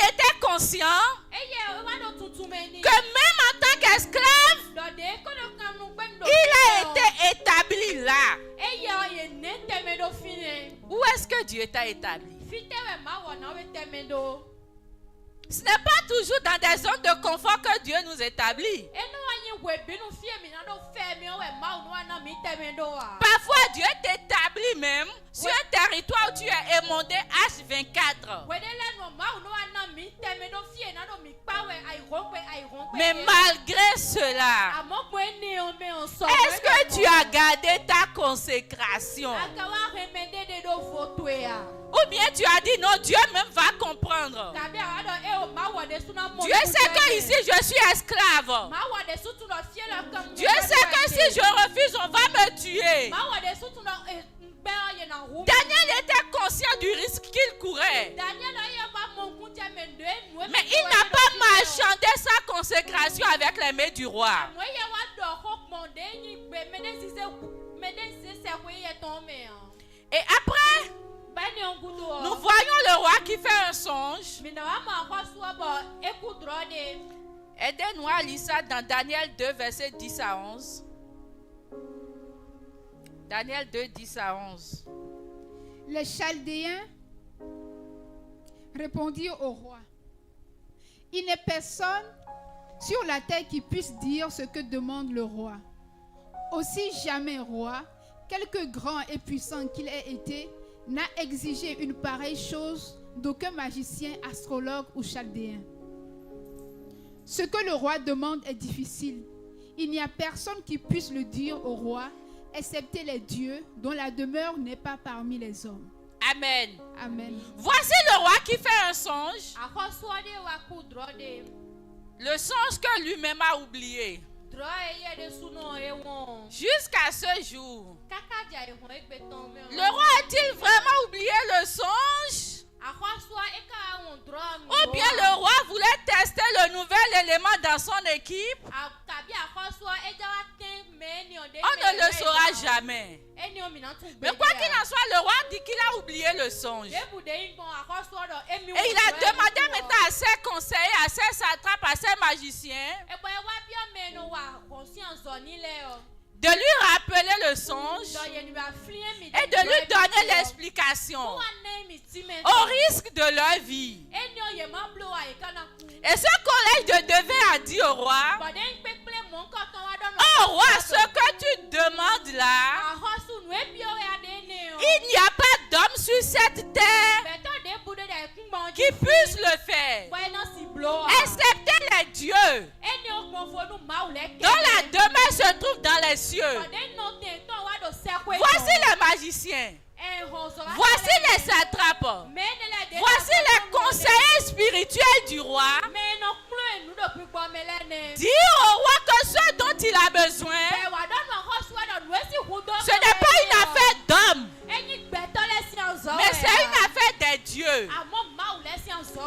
était conscient que même en tant qu'esclave, il a été établi là. Où est-ce que Dieu t'a établi? Ce n'est pas toujours dans des zones de confort que Dieu nous établit. Parfois, Dieu t'établit même sur un territoire où tu es émondé H24. Mais malgré cela, est-ce que tu as gardé ta consécration? Ou bien tu as dit non, Dieu même va comprendre. Dieu sait que ici je suis esclave. Dieu sait que si je refuse, on va me tuer. Daniel était conscient du risque qu'il courait. Mais il n'a pas marchandé sa consécration avec les mains du roi. Et après, nous voyons le roi qui fait un songe. Aidez-nous à lire ça dans Daniel 2, versets 10 à 11. Daniel 2, 10 à 11. Les Chaldéens répondirent au roi: il n'est personne sur la terre qui puisse dire ce que demande le roi. Aussi jamais roi, quelque grand et puissant qu'il ait été, n'a exigé une pareille chose d'aucun magicien, astrologue ou chaldéen. Ce que le roi demande est difficile. Il n'y a personne qui puisse le dire au roi, excepté les dieux dont la demeure n'est pas parmi les hommes. Amen. Amen. Voici le roi qui fait un songe. Le songe que lui-même a oublié. Jusqu'à ce jour. Le roi a-t-il vraiment oublié le songe? Ou bien le roi voulait tester le nouvel élément dans son équipe? On ne le saura jamais. Mais quoi qu'il en soit, le roi dit qu'il a oublié le songe. Et il a demandé maintenant à ses conseillers, à ses satrapes, à ses magiciens de lui rappeler le songe et de lui donner l'explication au risque de leur vie. Et ce collège de devin a dit au roi: oh roi, ce que tu demandes là, il n'y a pas d'homme sur cette terre qui puisse le faire, excepté les dieux dont la demeure se trouve dans les cieux. Voici les magiciens. Voici les satrapes. Voici les conseillers spirituels du roi. Dis au roi que ce dont il a besoin, ce n'est pas une affaire d'homme, mais c'est une affaire des dieux.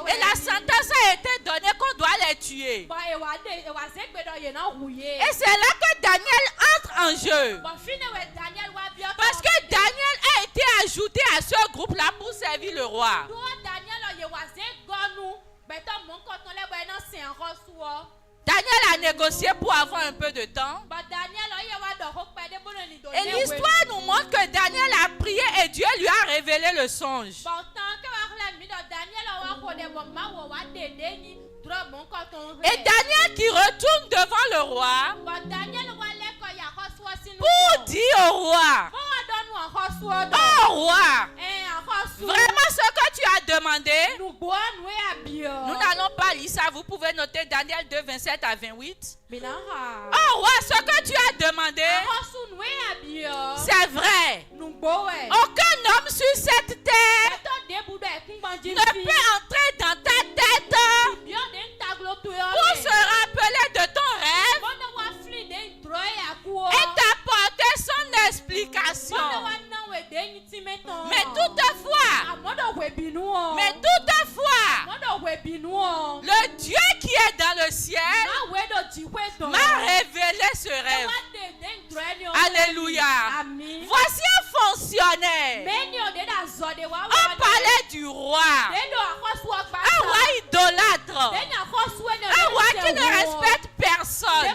Et la sentence a été donnée qu'on doit les tuer. Et c'est là que Daniel entre en jeu. Parce que Daniel a été ajouté à ce groupe-là pour servir le roi. Daniel a négocié pour avoir un peu de temps. Et l'histoire nous montre que Daniel a prié et Dieu lui a révélé le songe. Et Daniel qui retourne devant le roi pour dire au roi: oh roi, vraiment ce que tu as demandé, nous n'allons pas lire ça. Vous pouvez noter Daniel 2, 27 à 28. Oh roi, ce que tu as demandé, c'est vrai. Aucun homme sur cette terre ne peut entrer dans ta tête pour se rappeler de ton rêve et t'apporter son explication. Mais toutefois, le Dieu qui est est dans le ciel m'a révélé ce rêve. Alléluia. Voici un fonctionnaire. On parlait du roi. Un roi idolâtre. Un roi qui ne respecte personne.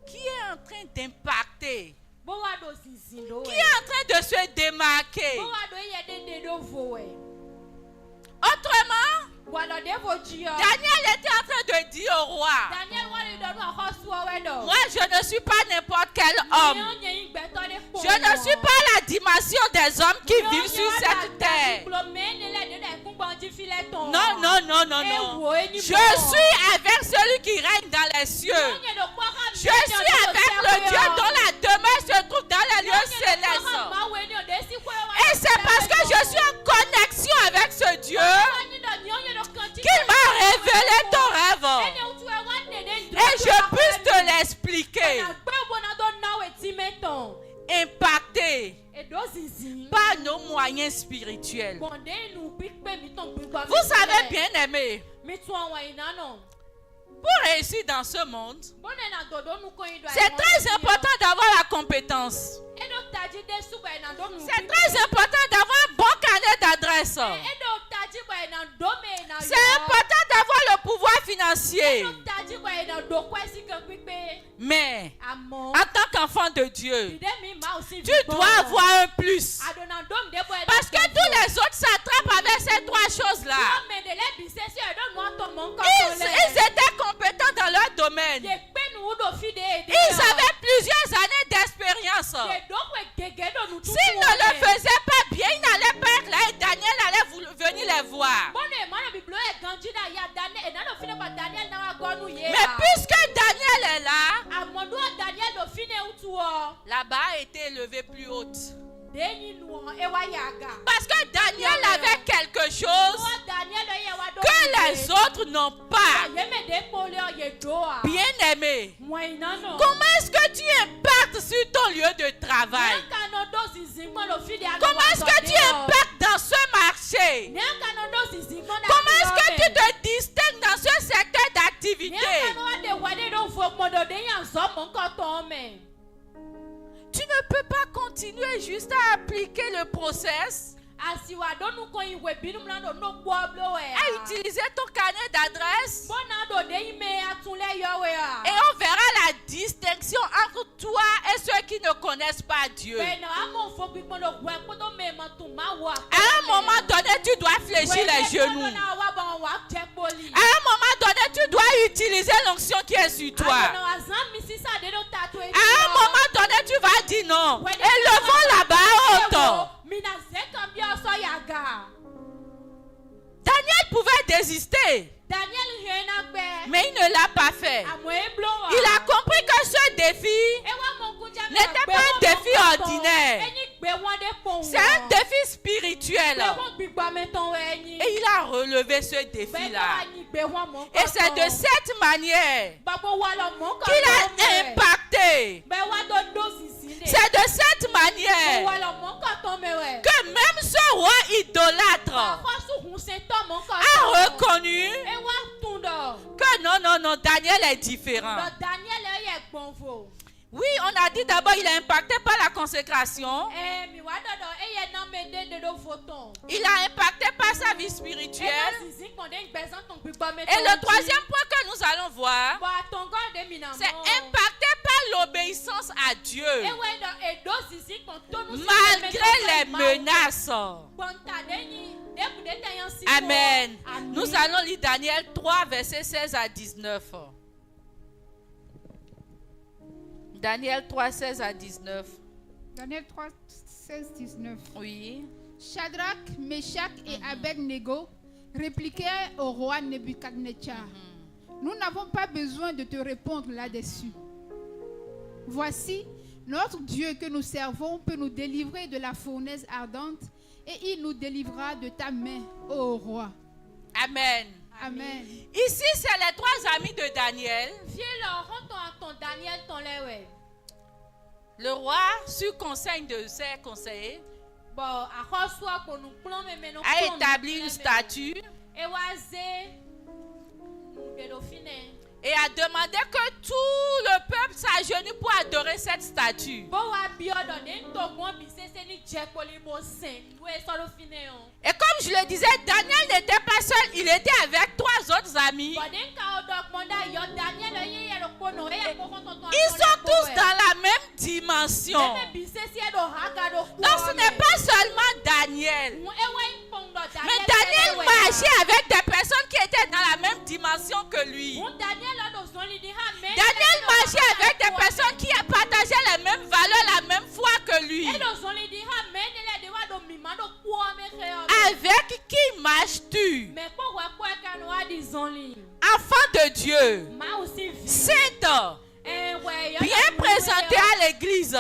Qui est en train d'impacter. Qui est en train de se démarquer. Autrement, Daniel était en train de dire au roi, moi je ne suis pas n'importe quel homme. Je ne suis pas la dimension des hommes qui vivent sur cette terre. Non, non, non, non, non. Je suis avec celui qui règne dans les cieux. Je suis avec le Dieu dont la demeure se trouve dans les lieux célestes. Et c'est parce que je suis en connexion avec ce Dieu qu'il m'a révélé ton rêve. Et je puisse te l'expliquer. Impacté par nos moyens spirituels. Vous savez, bien aimé, pour réussir dans ce monde, c'est très important d'avoir la compétence. C'est très important d'avoir un bon carnet d'adresse. C'est important d'avoir le pouvoir financier. Mais en tant qu'enfant de Dieu, tu dois avoir un plus. Parce que tous les autres s'attrapent avec ces trois choses-là. Ils étaient compétents dans leur domaine. Ils avaient plusieurs années d'expérience. S'ils ne le faisaient pas bien, ils n'allaient pas être là et Daniel allait venir les voir. Mais puisque Daniel est là, la barre a été élevée plus haute. Parce que Daniel avait quelque chose que les autres n'ont pas. Bien aimé, comment est-ce que tu impactes sur ton lieu de travail? Comment est-ce que tu impactes dans ce marché? Comment est-ce que tu te distingues dans ce secteur d'activité? Tu ne peux pas continuer juste à appliquer le process, à utiliser ton carnet d'adresse, et on verra la distinction entre toi et ceux qui ne connaissent pas Dieu. À un moment donné, tu dois fléchir les genoux. À un moment donné, tu dois utiliser l'onction qui est sur toi. À un moment donné, tu vas dire non. Élevons là-bas haute. Daniel pouvait désister. Mais il ne l'a pas fait. Il a compris que ce défi n'était pas un défi ordinaire. C'est un défi spirituel. Et il a relevé ce défi-là. Et c'est de cette manière qu'il a impacté. C'est de cette manière que même ce roi idolâtre a reconnu que non, Daniel est différent. Oui, on a dit d'abord il est impacté par la consécration. Il a impacté par sa vie spirituelle. Et le troisième point que nous allons voir, c'est impacté par l'obéissance à Dieu. Malgré les menaces. Amen. Nous allons lire Daniel 3, versets 16 à 19. Daniel 3, 16 à 19. Daniel 3, 16, 19. Oui. Shadrach, Meshach et Abed-Nego répliquèrent au roi Nebuchadnezzar. Nous n'avons pas besoin de te répondre là-dessus. Voici, notre Dieu que nous servons peut nous délivrer de la fournaise ardente et il nous délivrera de ta main, ô roi. Amen. Amen. Ici, c'est les trois amis de Daniel. Le roi, sur conseil de ses conseillers, a établi une statue et a demandé que tout le peuple s'agenouille pour adorer cette statue. Et comme je le disais, Daniel n'était pas seul, il était avec 3 autres amis. Ils sont tous dans la même dimension. Donc ce n'est pas seulement Daniel. Mais Daniel marchait avec des personnes qui étaient dans la même dimension que lui. Daniel marchait avec des personnes qui partageaient les mêmes valeurs, la même foi que lui. Avec qui marches-tu? Enfant de Dieu, saint, bien présenté à l'église.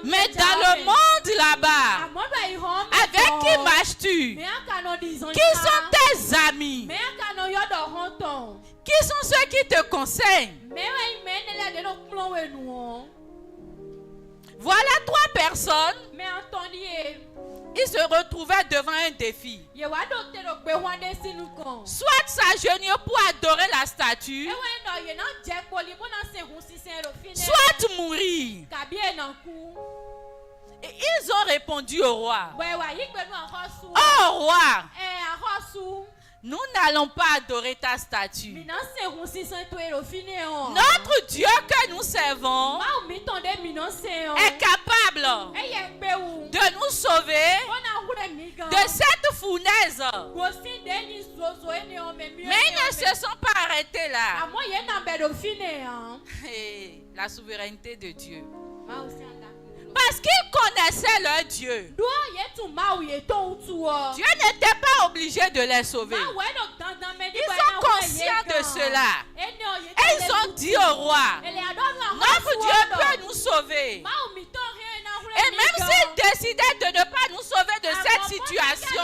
Mais dans le monde là-bas, avec qui marches-tu? Qui sont tes amis? Qui sont ceux qui te conseillent? Voilà 3 personnes. Ils se retrouvaient devant un défi. Soit s'agenouiller pour adorer la statue, soit mourir. Et ils ont répondu au roi. Oh roi, nous n'allons pas adorer ta statue. Notre Dieu que nous servons est capable de nous sauver de cette fournaise. Mais ils ne se sont pas arrêtés là. Et la souveraineté de Dieu. Parce qu'ils connaissaient leur Dieu. Dieu n'était pas obligé de les sauver. Ils sont conscients de cela. Et ils ont dit au roi, notre Dieu peut nous sauver. Et même s'il décidait de ne pas nous sauver de cette situation,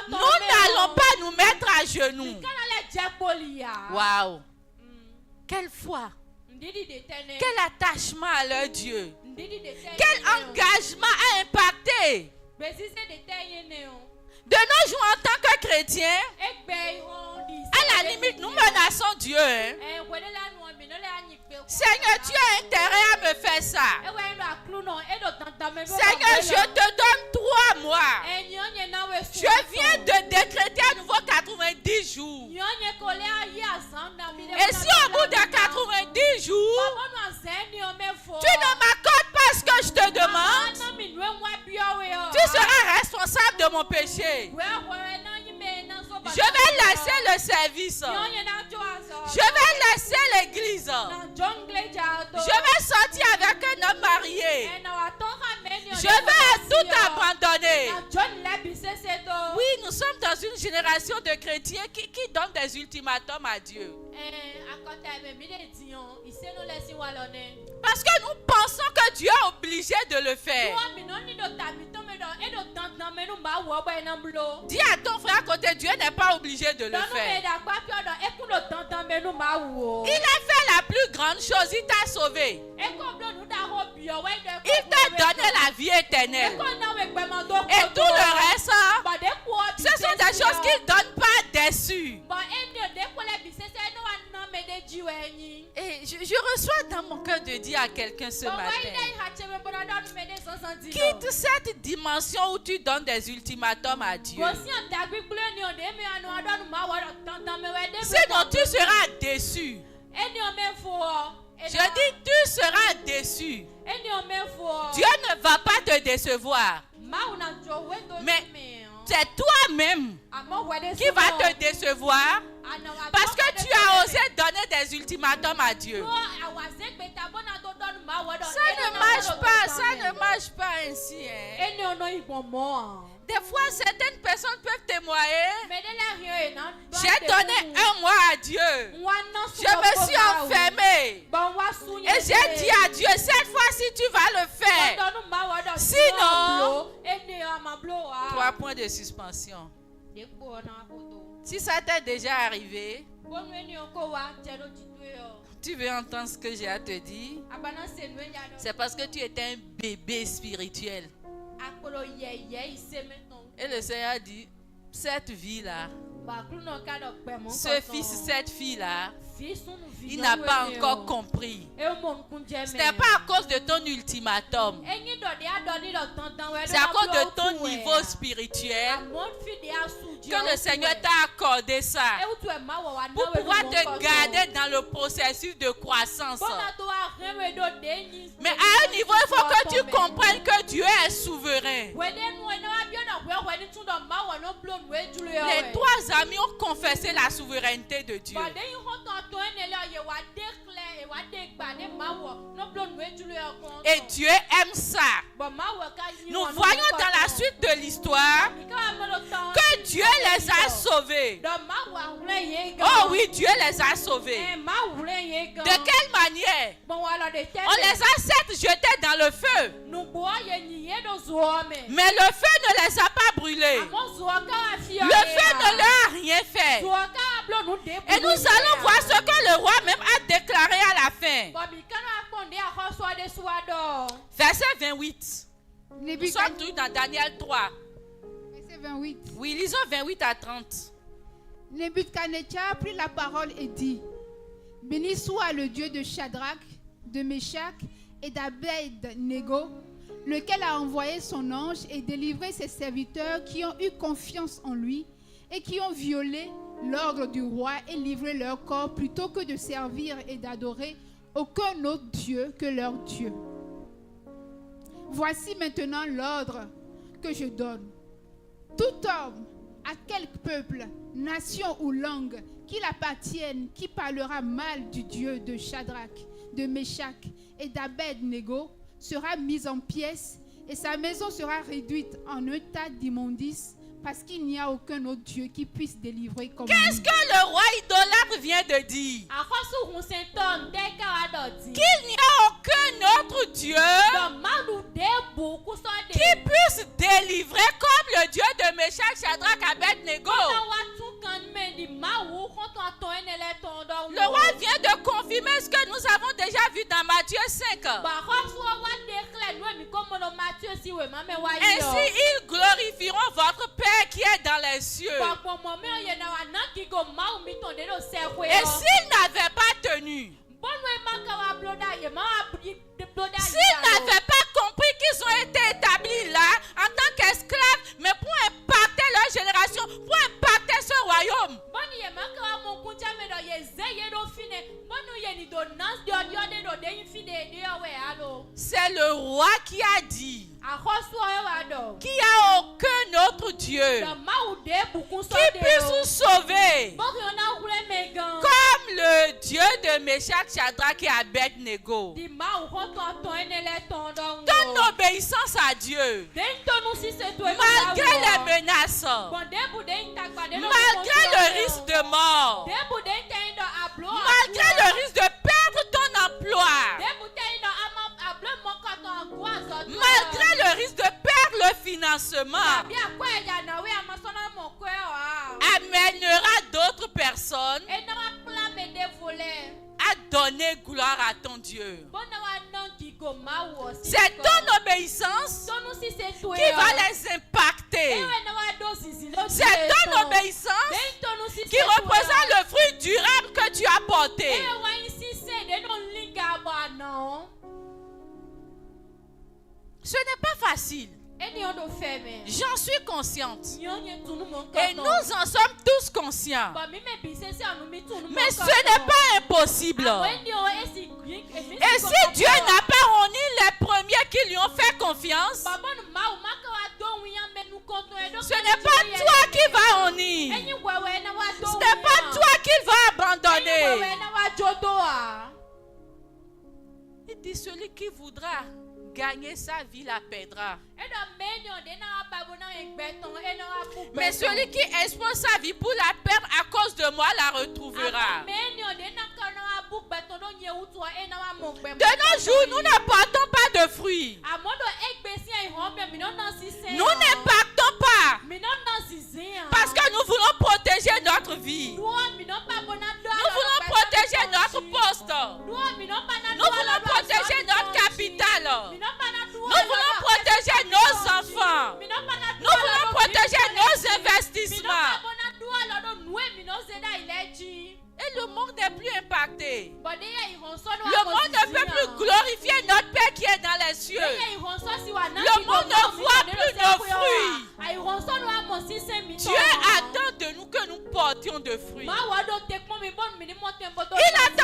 nous n'allons pas nous mettre à genoux. Waouh! Quelle foi! Quel attachement à leur Dieu. Quel engagement a impacté. De nos jours en tant que chrétiens, à la limite, nous menaçons Dieu. Seigneur, tu as intérêt à me faire ça. Seigneur, je te donne 3 mois. Je viens de décréter à nouveau 90 jours. Et si au bout de 90 jours, tu ne m'accordes pas ce que je te demande, tu seras responsable de mon péché. Je vais laisser le service. Je vais laisser l'église. Je vais sortir avec un homme marié. Je vais tout abandonner. Oui, nous sommes dans une génération de chrétiens qui donnent des ultimatums à Dieu. Parce que nous pensons que Dieu est obligé de le faire. Dis à ton frère à côté, Dieu n'est pas obligé de le faire. Il a fait la plus grande chose, il t'a sauvé. Il t'a donné la vie éternelle. Et tout le reste, ce sont des choses qu'il ne donne pas déçus. Et je reçois dans mon cœur de dire à quelqu'un ce matin, quitte cette dimension où tu donnes des ultimatums à Dieu. Sinon tu seras déçu. Je dis tu seras déçu. Dieu ne va pas te décevoir. Mais c'est toi-même qui va te décevoir parce que tu as osé donner des ultimatums à Dieu. Ça ne marche pas ainsi. Des fois, certaines personnes peuvent témoigner. J'ai donné 1 mois à Dieu. Je me suis enfermée. Et j'ai dit à Dieu, cette fois-ci, tu vas le faire. Sinon, 3 points de suspension. Si ça t'est déjà arrivé, tu veux entendre ce que j'ai à te dire? C'est parce que tu étais un bébé spirituel. Et le Seigneur dit, cette vie-là, Ba klu no ka do pe mon ce koton. fils, cette fille-là, Fils ou nou il vision n'a ou pas ene encore yo. compris. E ou mon kunje Ce men. n'est pas à cause de ton ultimatum. Enyi do de a do ni do tantan we. C'est à cause de ton niveau spirituel Amon fi de a sou que le Seigneur t'a accordé ça. E ou tu e ma wa wa na Pour we pouvoir do te mon koton. garder dans le processus de croissance. Bona do a rewe do de ni. Mais à un niveau, il faut que tu comprennes que Dieu est souverain. We de nou e na wa bio na we ni tun do ma wa no blo nou e julu yo. Les trois amis ont confessé la souveraineté de Dieu. Ba de yi ho to ene le ye wa declare e wa de gba de ma wo no blo nou e julu yo kon. Et Dieu aime ça. Ba ma wo ka yi. Nous voyons dans la suite de l'histoire que Dieu les a sauvés. Oh oui, Dieu les a sauvés. De quelle manière? On les a certes jetés dans le feu, mais le feu ne les a pas brûlés. Le feu ne leur a rien fait. Et nous allons voir ce que le roi même a déclaré à la fin. Verset 28. Nous sommes tous dans Daniel 3. Verset 28. Oui, lisons 28 à 30. Nebuchadnezzar prit la parole et dit: Béni soit le Dieu de Shadrach, de Meshach et d'Abed-Nego, lequel a envoyé son ange et délivré ses serviteurs qui ont eu confiance en lui et qui ont violé l'ordre du roi et livré leur corps plutôt que de servir et d'adorer aucun autre Dieu que leur Dieu. Voici maintenant l'ordre que je donne. Tout homme, à quelque peuple, nation ou langue qu'il appartienne, qui parlera mal du Dieu de Shadrach, de Meshach et d'Abed-Nego, sera mis en pièces et sa maison sera réduite en un tas d'immondices, parce qu'il n'y a aucun autre Dieu qui puisse délivrer comme Qu'est-ce lui. que le roi idolâtre vient de dire? Qu'il n'y a aucun autre Dieu qui puisse délivrer comme le Dieu de Meshach, Shadrach, Abed-Nego. Le roi vient de confirmer ce que nous avons déjà vu dans Matthieu 5. Ainsi, ils glorifieront votre Père qui est dans les cieux. Et s'ils n'avaient pas tenu, s'ils n'avaient pas compris qu'ils ont été établis là en tant qu'esclaves, mais pour impacter leur génération, pour impacter ce royaume, c'est le roi qui a dit qu'il n'y a aucun autre Dieu qui puisse nous sauver comme le Dieu de Meshach, Shadrach et Abed-Nego. Donne obéissance à Dieu malgré les menaces, malgré le risque de mort, malgré le risque de perdre ton emploi, malgré le risque de perdre le financement, amènera d'autres personnes à donner gloire à ton Dieu. C'est ton obéissance qui va les impacter. C'est ton obéissance qui représente le fruit durable que tu as porté. Ce n'est pas facile. J'en suis consciente. Et nous en sommes tous conscients. Mais ce n'est pas impossible. Et si Dieu n'a pas honni les premiers qui lui ont fait confiance, ce n'est pas toi qui vas honnir. Ce n'est pas toi qui vas abandonner. Il dit celui qui voudra gagner sa vie la perdra. Mais celui qui expose sa vie pour la perdre à cause de moi la retrouvera. De nos jours, nous ne portons pas de fruits. Nous n'impactons pas. Parce que nous voulons protéger notre vie. Nous voulons protéger notre poste. Nous voulons protéger notre capital. Nous voulons protéger nos enfants. Nous voulons protéger protéger nos investissements. Mina dua lodo nwe mino zeda ileji. Et le monde n'est plus impacté. Bode ya ironso no Le monde ne peut plus glorifier notre Père qui est dans les cieux. Le Le monde ne voit plus nos fruits. Dieu attend de nous que nous portions de fruits. Il attend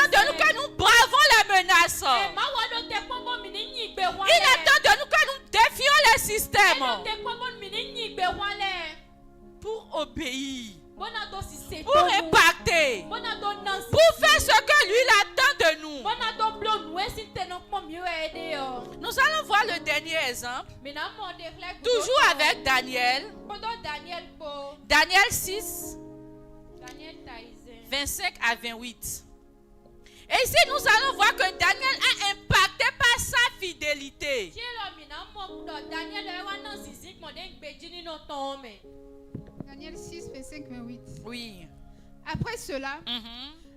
de nous que nous bravons les menaces. Il attend de nous que nous défions les systèmes pour obéir, pour impacter, pour faire ce que lui il attend de nous. Nous allons voir le dernier exemple, toujours avec Daniel. Daniel 6, 25 à 28. Et ici, nous allons voir que Daniel a impacté par sa fidélité. Daniel 6, 25, 28. Oui. Après cela,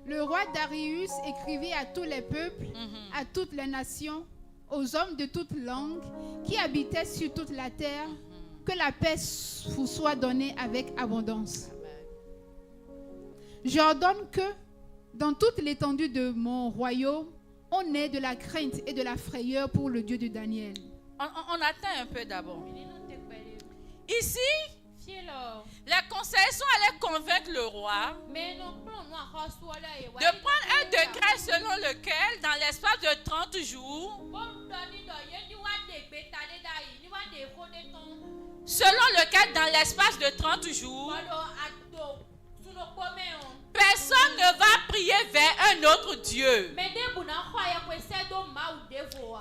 le roi Darius écrivit à tous les peuples, à toutes les nations, aux hommes de toutes langues qui habitaient sur toute la terre, que la paix vous soit donnée avec abondance. J'ordonne que, dans toute l'étendue de mon royaume, on ait de la crainte et de la frayeur pour le Dieu de Daniel. On attend un peu d'abord. Ici, les conseillers sont allés convaincre le roi de prendre un décret selon lequel, dans l'espace de 30 jours, personne ne va prier vers un autre Dieu.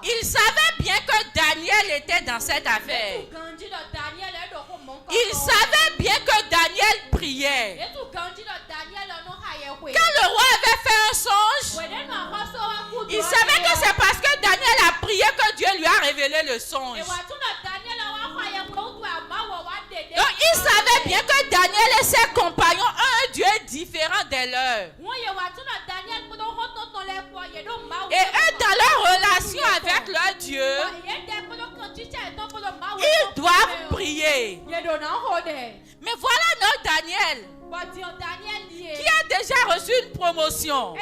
Il savait bien que Daniel était dans cette affaire. Il savait bien que Daniel priait. Quand le roi avait fait un songe, il savait que c'est parce que Daniel a prié que Dieu lui a révélé le songe. Donc il savait bien que Daniel et ses compagnons ont un Dieu différent des leurs. Et eux, dans leur relation avec leur Dieu, ils doivent prier. Mais voilà notre Daniel qui a déjà reçu une promotion.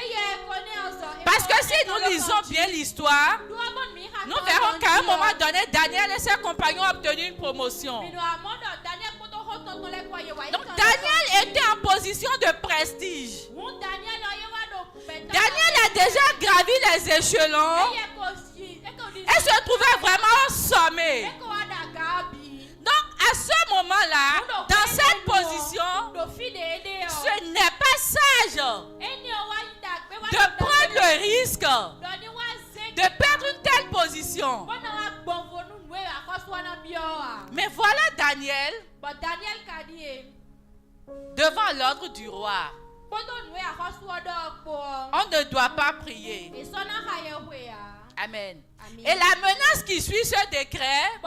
Parce que si nous lisons bien l'histoire, nous verrons qu'à un moment donné, Daniel et ses compagnons ont obtenu une promotion. Donc Daniel était en position de prestige. Daniel a déjà gravi les échelons et se trouvait vraiment au sommet. Donc à ce moment-là, dans cette position, ce n'est pas sage de prendre le risque de perdre une telle position. Mais voilà Daniel devant l'ordre du roi. On ne doit pas prier. Amen. Et la menace qui suit ce décret,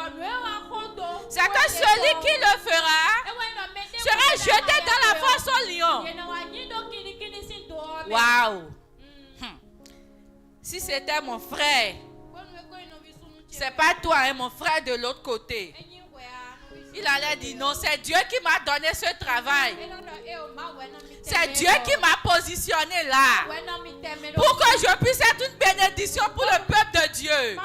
c'est que celui qui le fera sera jeté dans la fosse au lion. Waouh! Si c'était mon frère, c'est pas toi, hein, mon frère de l'autre côté. Il allait dire non, c'est Dieu qui m'a donné ce travail. C'est Dieu qui m'a positionné là. Pour que je puisse être une bénédiction pour le peuple de Dieu.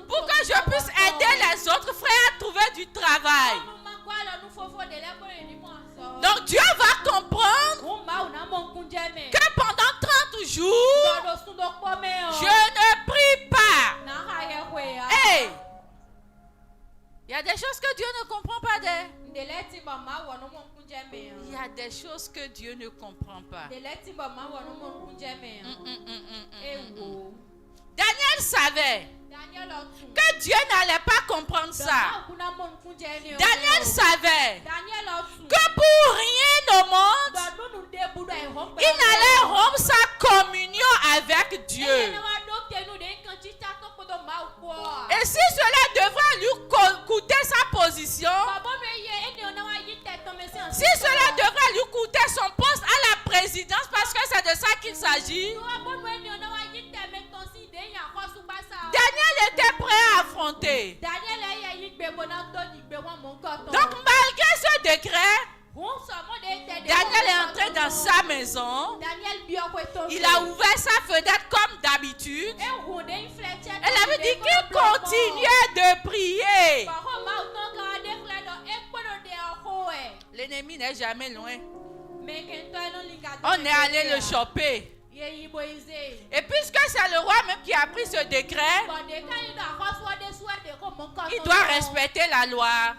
Pour que je puisse aider les autres frères à trouver du travail. Donc Dieu va comprendre que pendant 30 jours, je ne prie pas. Hey! Il y a des choses que Dieu ne comprend pas. Il y a des choses que Dieu ne comprend pas. Daniel savait que Dieu n'allait pas comprendre ça. Daniel savait que pour rien au monde, il allait rompre sa communion avec Dieu. Et si cela devrait lui coûter sa position, si cela devrait lui coûter son poste à la présidence, parce que c'est de ça qu'il s'agit, Daniel était prêt à affronter. Donc malgré ce décret, Daniel est entré dans sa maison. Il a ouvert sa fenêtre comme d'habitude. Elle avait dit qu'il continuait de prier. L'ennemi n'est jamais loin. On est allé le choper. Et puisque c'est le roi même qui a pris ce décret, il doit respecter la loi.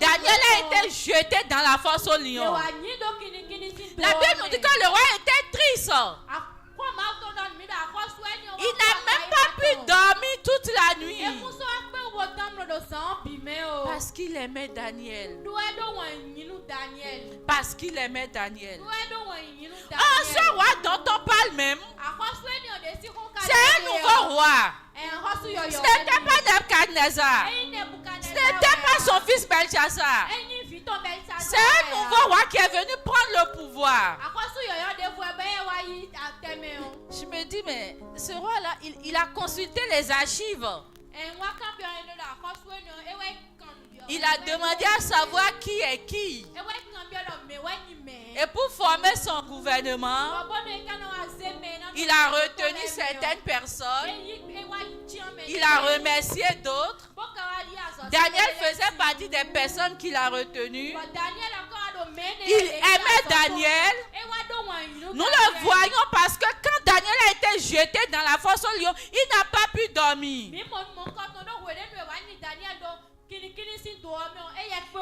Daniel a été jeté dans la fosse au lion. La Bible nous dit que le roi était triste. Il n'a même pas pu dormir toute la nuit. Parce qu'il aimait Daniel. Parce qu'il aimait Daniel. Oh, ce roi dont on parle même, c'est un nouveau roi. Ce n'était pas Nebuchadnezzar. Ce n'était pas son fils Belshazzar. C'est un nouveau roi qui est venu prendre le pouvoir. Je me dis, mais ce roi-là, il a consulté les archives. Il a demandé à savoir qui est qui. Et pour former son gouvernement, il a retenu certaines personnes. Il a remercié d'autres. Daniel faisait partie des personnes qu'il a retenues. Il aimait Daniel. Nous le voyons parce que quand Daniel a été jeté dans la fosse au lion, il n'a pas pu dormir.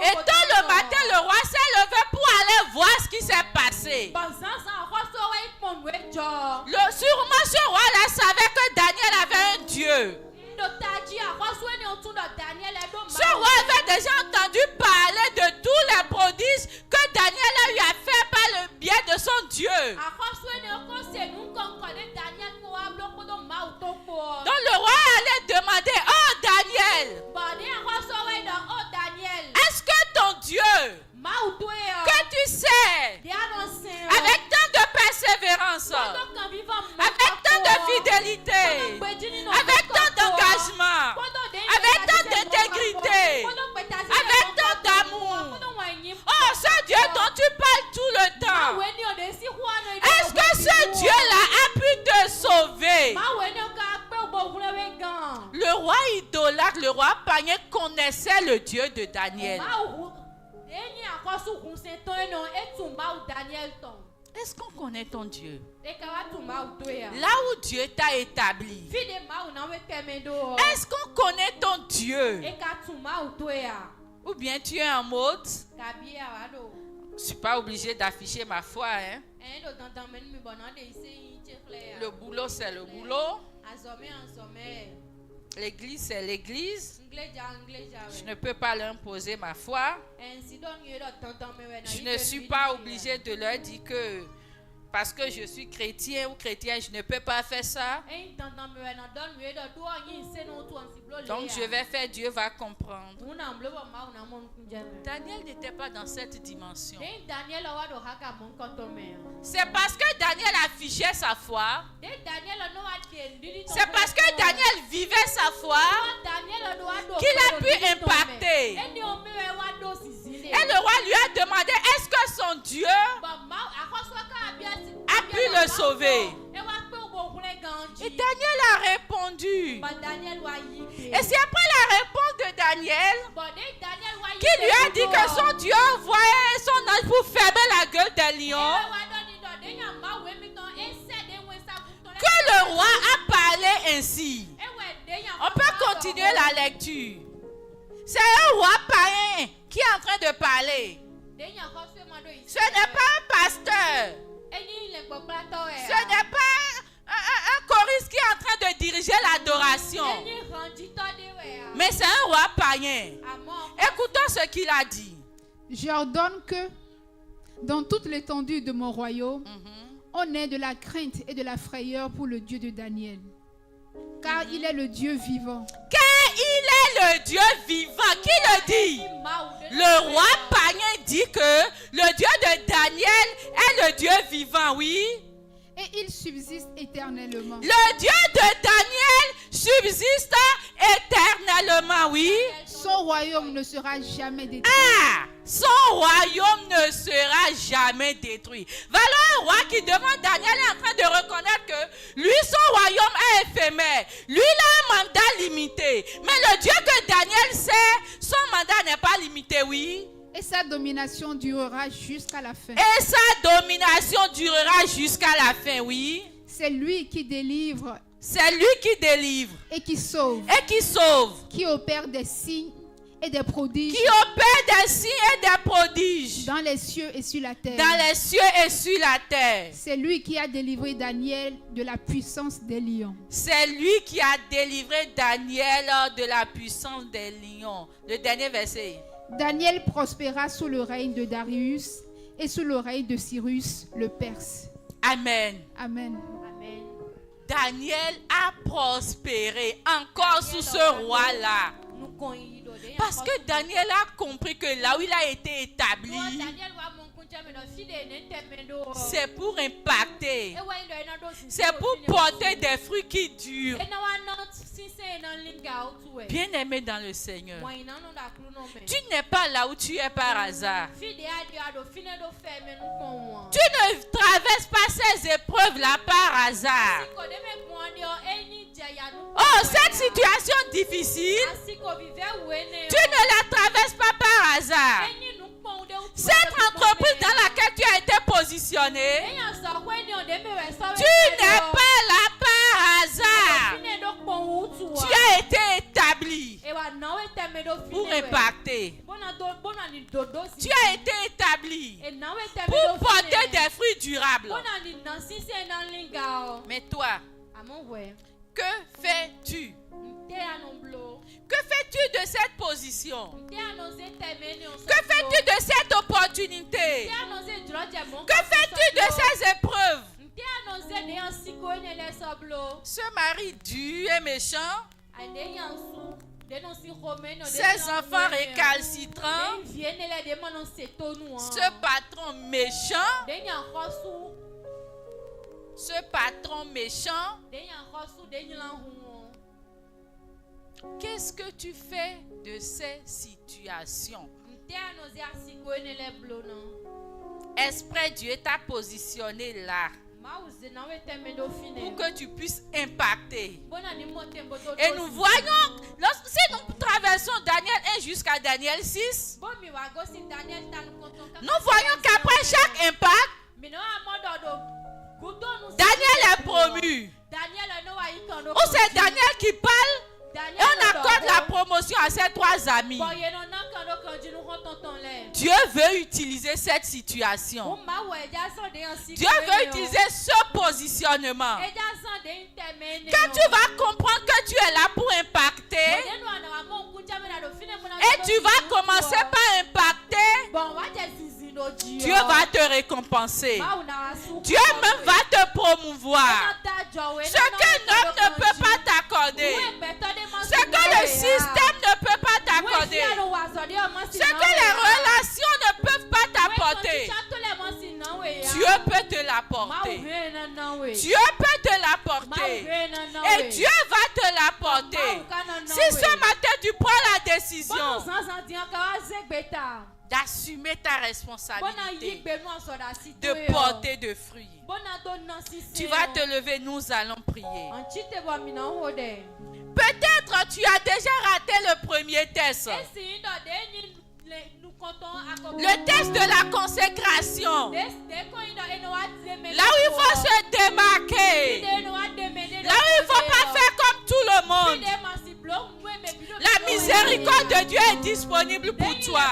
Et tôt le matin, le roi s'est levé pour aller voir ce qui s'est passé. Sûrement ce roi-là savait que Daniel avait un Dieu. Ce roi avait déjà entendu parler de tous les prodiges que Daniel a eu à faire par le biais de son Dieu. Donc le roi allait demander, oh Daniel, est-ce que ton Dieu, que tu sais, avec tant de persévérance, avec tant de fidélité, avec tant d'engagement, avec tant d'intégrité, avec tant d'amour, oh ce Dieu dont tu parles tout le temps, est-ce que ce Dieu-là a pu te sauver? Le roi idolâtre, le roi païen connaissait le Dieu de Daniel. Est-ce qu'on connaît ton Dieu? Là où Dieu t'a établi, est-ce qu'on connaît ton Dieu? Ou bien tu es en mode, je ne suis pas obligé d'afficher ma foi. Hein? Le boulot, c'est le boulot. L'église, c'est l'église. Je ne peux pas leur imposer ma foi. Je ne suis pas obligé de leur dire que parce que je suis chrétien ou chrétien, je ne peux pas faire ça. Donc je vais faire, Dieu va comprendre. Daniel n'était pas dans cette dimension. C'est parce que Daniel affichait sa foi. C'est parce que Daniel vivait sa foi qu'il a pu impacter. Et le roi lui a demandé, est-ce que son Dieu a pu le sauver? Et Daniel a répondu. Et c'est après la réponse de Daniel qui lui a dit que son Dieu envoyait son ange pour fermer la gueule des lions, que le roi a parlé ainsi. On peut continuer la lecture. C'est un roi païen qui est en train de parler. Ce n'est pas un pasteur. Ce n'est pas un choriste qui est en train de diriger l'adoration. Mais c'est un roi païen. Écoutons ce qu'il a dit. J'ordonne que dans toute l'étendue de mon royaume, on ait de la crainte et de la frayeur pour le Dieu de Daniel. Car il est le Dieu vivant. Car il est le Dieu vivant. Qui le dit? Le roi païen dit que le Dieu de Daniel est le Dieu vivant, oui. Et il subsiste éternellement. Le Dieu de Daniel subsiste éternellement, oui. Son royaume ne sera jamais détruit. Ah, son royaume ne sera jamais détruit. Voilà un roi qui demande, Daniel est en train de reconnaître que lui, son royaume est éphémère. Lui, il a un mandat limité. Mais le Dieu que Daniel sait, son mandat n'est pas limité, oui. Et sa domination durera jusqu'à la fin. Et sa domination durera jusqu'à la fin, oui. C'est lui qui délivre C'est lui qui délivre et qui sauve, et qui sauve, qui opère des signes et des prodiges qui opère des signes et des prodiges dans les cieux et sur la terre. dans les cieux et sur la terre. C'est lui qui a délivré Daniel de la puissance des lions. C'est lui qui a délivré Daniel de la puissance des lions. Le dernier verset. Daniel prospéra sous le règne de Darius et sous le règne de Cyrus le Perse. Amen. Amen. Amen. Daniel a prospéré encore sous ce roi-là. Nous connaissons l'odeur. Parce que Daniel a compris que là où il a été établi, Daniel va mon compte à me filer n'intermédiaire. c'est pour impacter. C'est pour porter des fruits qui durent. Bien-aimé dans le Seigneur, tu n'es pas là où tu es par hasard. Tu ne traverses pas ces épreuves-là par hasard. Oh, cette situation difficile, tu ne la traverses pas par hasard. Cette entreprise dans laquelle tu as été positionné, tu n'es pas là par hasard. Tu as été établi pour impacter. Tu as été établi pour porter des fruits durables. Mais toi, que fais-tu? Que fais-tu de cette position? Que fais-tu de cette opportunité? Que fais-tu de ces épreuves? Ce mari dur et méchant, ces enfants récalcitrants, ce patron méchant, qu'est-ce que tu fais de ces situations? Esprit Dieu t'a positionné là pour que tu puisses impacter. Et nous voyons, si nous traversons Daniel 1 jusqu'à Daniel 6, nous voyons qu'après chaque impact, Daniel est promu. Ou c'est Daniel qui parle et on accorde la promotion à ses trois amis. Dieu veut utiliser cette situation. Dieu veut utiliser ce positionnement. Quand tu vas comprendre que tu es là pour impacter et tu vas commencer par impacter, Dieu va te récompenser. Dieu même va te promouvoir. Ce qu'un homme ne peut pas t'accorder, ce que le système ne peut pas t'accorder, ce que les relations ne peuvent pas t'apporter, Dieu peut te l'apporter. Dieu peut te l'apporter. Et Dieu va te l'apporter. Si ce matin tu prends la décision d'assumer ta responsabilité, de porter de fruits, tu vas te lever, nous allons prier. Peut-être tu as déjà raté le premier test. Le test de la consécration. Là où il faut se démarquer. Là où il ne faut pas faire comme tout le monde. La miséricorde de Dieu est disponible pour toi.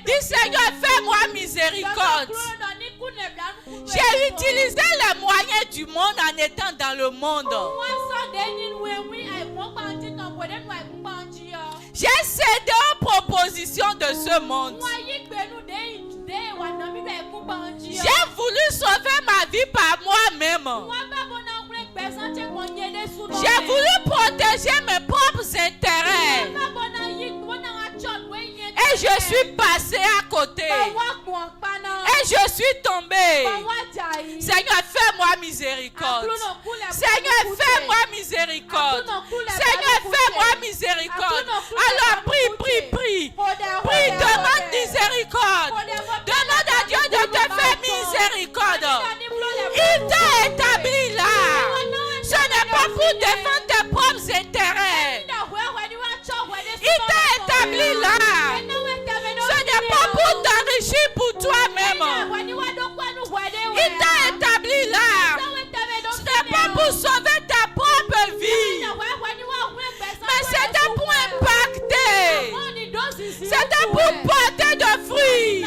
Dis Seigneur, fais-moi miséricorde. J'ai utilisé les moyens du monde en étant dans le monde. J'ai cédé aux propositions de ce monde. J'ai voulu sauver ma vie par moi-même. J'ai voulu protéger mes propres intérêts. Et je suis passé à côté. Et je suis tombé. Seigneur, fais-moi miséricorde. Seigneur, fais-moi miséricorde. Seigneur, fais-moi miséricorde. Alors prie, prie, prie. Prie, demande miséricorde. Demande à Dieu de te faire miséricorde. Il t'a établi là. Ce n'est pas pour défendre tes propres intérêts. Il t'a établi là. Ce n'est pas pour t'enrichir pour toi-même. Il t'a établi là. Ce n'est pas pour sauver ta propre vie. Mais c'était pour impacter. C'était pour porter de fruits.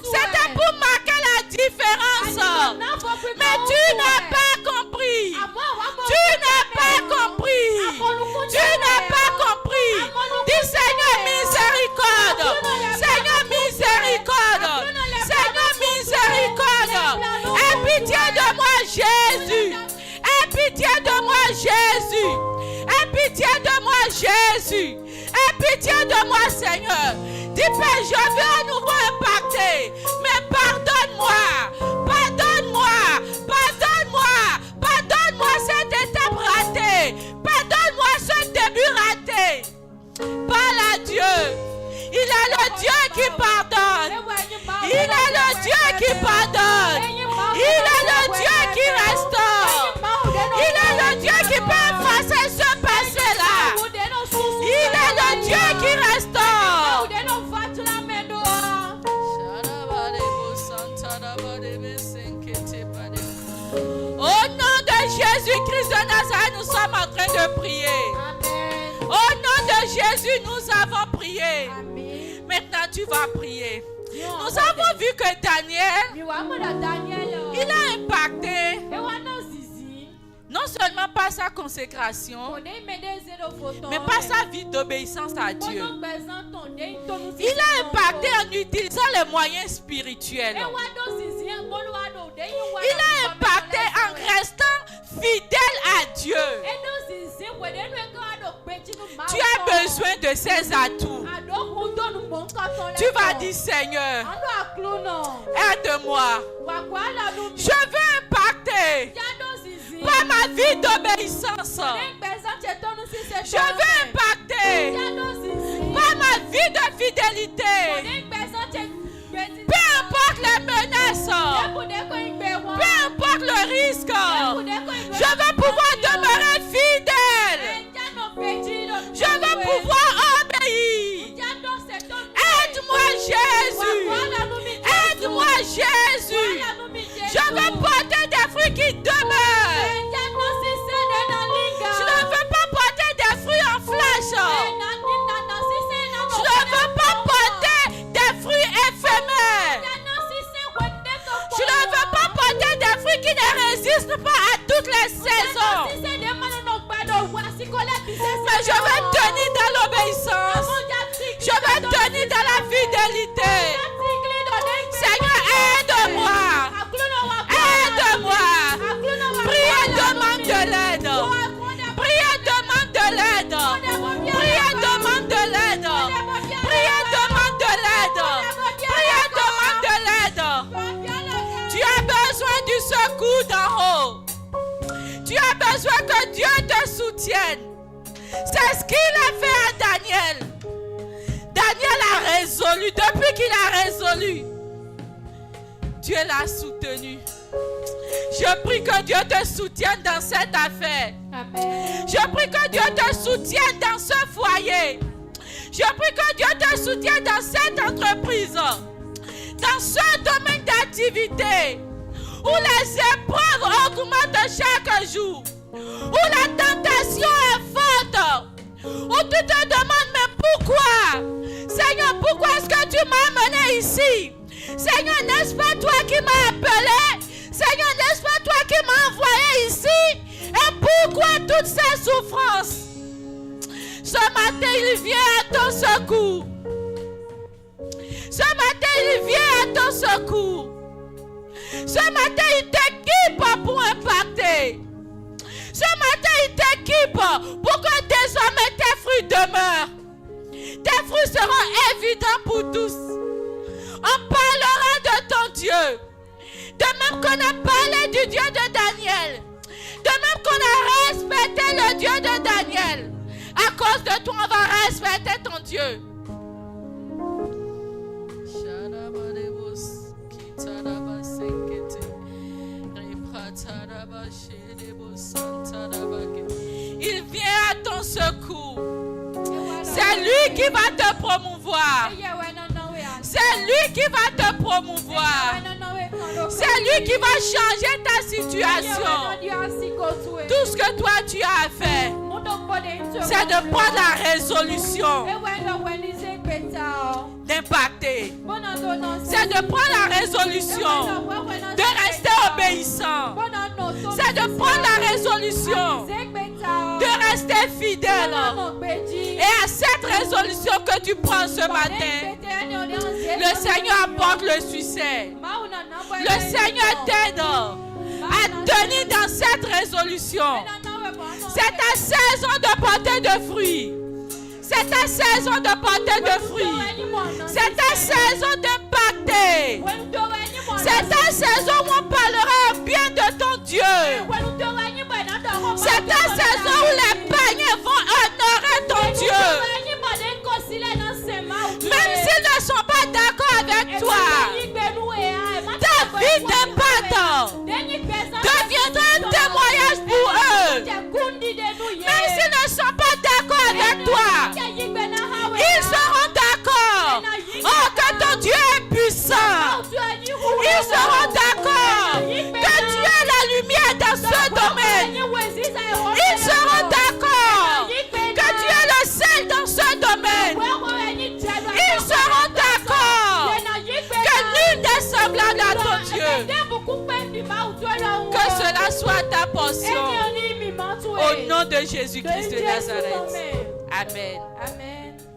C'était pour marquer la différence. Mais tu n'as pas compris. Tu n'as pas compris. Tu n'as pas compris. Dis Seigneur miséricorde. Seigneur miséricorde. Seigneur miséricorde. Aie pitié de moi Jésus. Aie pitié de moi Jésus. Aie pitié de moi Jésus. Aie pitié de moi Seigneur. Dis Père, je veux à nouveau impacter. Mais pardonne-moi. Pardonne-moi. Pardonne-moi. Pardonne-moi cette étape ratée. Pardonne-moi ce début raté. Parle à Dieu. Il est le Dieu qui pardonne. Il est le Dieu qui pardonne. Il est le Dieu qui restaure. Il est le Dieu qui peut effacer ce passé-là. Il est le Dieu qui restaure. Au nom de Jésus-Christ de Nazareth, nous sommes en train de prier. Au nom de Jésus, nous avons prié. Maintenant, tu vas prier. Nous avons vu que Daniel, il a impacté non seulement par sa consécration, mais par sa vie d'obéissance à Dieu. Il a impacté en utilisant les moyens spirituels. Il a impacté en restant fidèle à Dieu. Tu as besoin de ces atouts. Tu vas dire Seigneur, aide-moi. Je veux impacter par ma vie d'obéissance. Je veux impacter par ma vie de fidélité. Peu importe les menaces, peu importe le risque, je veux pouvoir demeurer fidèle. Je veux pouvoir obéir. Aide-moi Jésus. Aide-moi Jésus. Je veux porter des fruits qui demeurent. Je ne veux pas porter des fruits en flash. Je ne veux pas porter des fruits éphémères. Je ne veux pas porter des fruits qui ne résistent pas à toutes les saisons. Mais je veux tenir dans l'obéissance. Je veux tenir dans la fidélité. Seigneur, aide-moi. Aide-moi. Priez, demande de l'aide. Priez, demande de l'aide. Priez, demande de l'aide. Priez, demande de l'aide. Priez, demande de l'aide. Tu as besoin du secours d'en haut. Tu as besoin que Dieu te soutienne. C'est ce qu'il a fait à Daniel. Daniel a résolu. Depuis qu'il a résolu, Dieu l'a soutenu. Je prie que Dieu te soutienne dans cette affaire. Amen. Je prie que Dieu te soutienne dans ce foyer. Je prie que Dieu te soutienne dans cette entreprise. Dans ce domaine d'activité où les épreuves augmentent chaque jour. Où la tentation est forte. Où tu te demandes mais pourquoi? Seigneur, pourquoi est-ce que tu m'as amené ici? Seigneur, n'est-ce pas toi qui m'as appelé? Seigneur, n'est-ce pas toi qui m'as envoyé ici? Et pourquoi toutes ces souffrances? Ce matin, il vient à ton secours. Ce matin, il vient à ton secours. Ce matin, il t'équipe pour impacter. Ce matin, il t'équipe pour que désormais tes fruits demeurent. Tes fruits seront évidents pour tous. On parlera de ton Dieu. De même qu'on a parlé du Dieu de Daniel, de même qu'on a respecté le Dieu de Daniel, à cause de toi, on va respecter ton Dieu. Il vient à ton secours. C'est lui qui va te promouvoir. C'est lui qui va te promouvoir. C'est lui qui va changer ta situation. Tout ce que toi tu as à faire, c'est de prendre la résolution d'impacter. C'est de prendre la résolution de rester obéissant. C'est de prendre la résolution de rester fidèle. Et à cette résolution que tu prends ce matin, le Seigneur apporte le succès. Le Seigneur t'aide à tenir dans cette résolution. C'est ta saison de porter de fruits. C'est ta saison de porter de fruits. C'est ta saison d'impacter. C'est ta saison où on parlera bien de ton Dieu. C'est ta saison où les païens vont honorer ton Dieu. Même s'ils ne sont pas d'accord avec toi, ta vie d'impact deviendra un témoignage pour eux. Même s'ils ne sont pas d'accord avec toi, ils seront d'accord. Oh, que ton Dieu est puissant. Ils seront d'accord que tu es la lumière dans ce domaine. Ils seront d'accord que tu es le sel dans ce domaine. Ils seront d'accord que nul n'est semblable à ton Dieu. Que cela soit ta portion. Au nom de Jésus-Christ de Nazareth. Amen. Amen.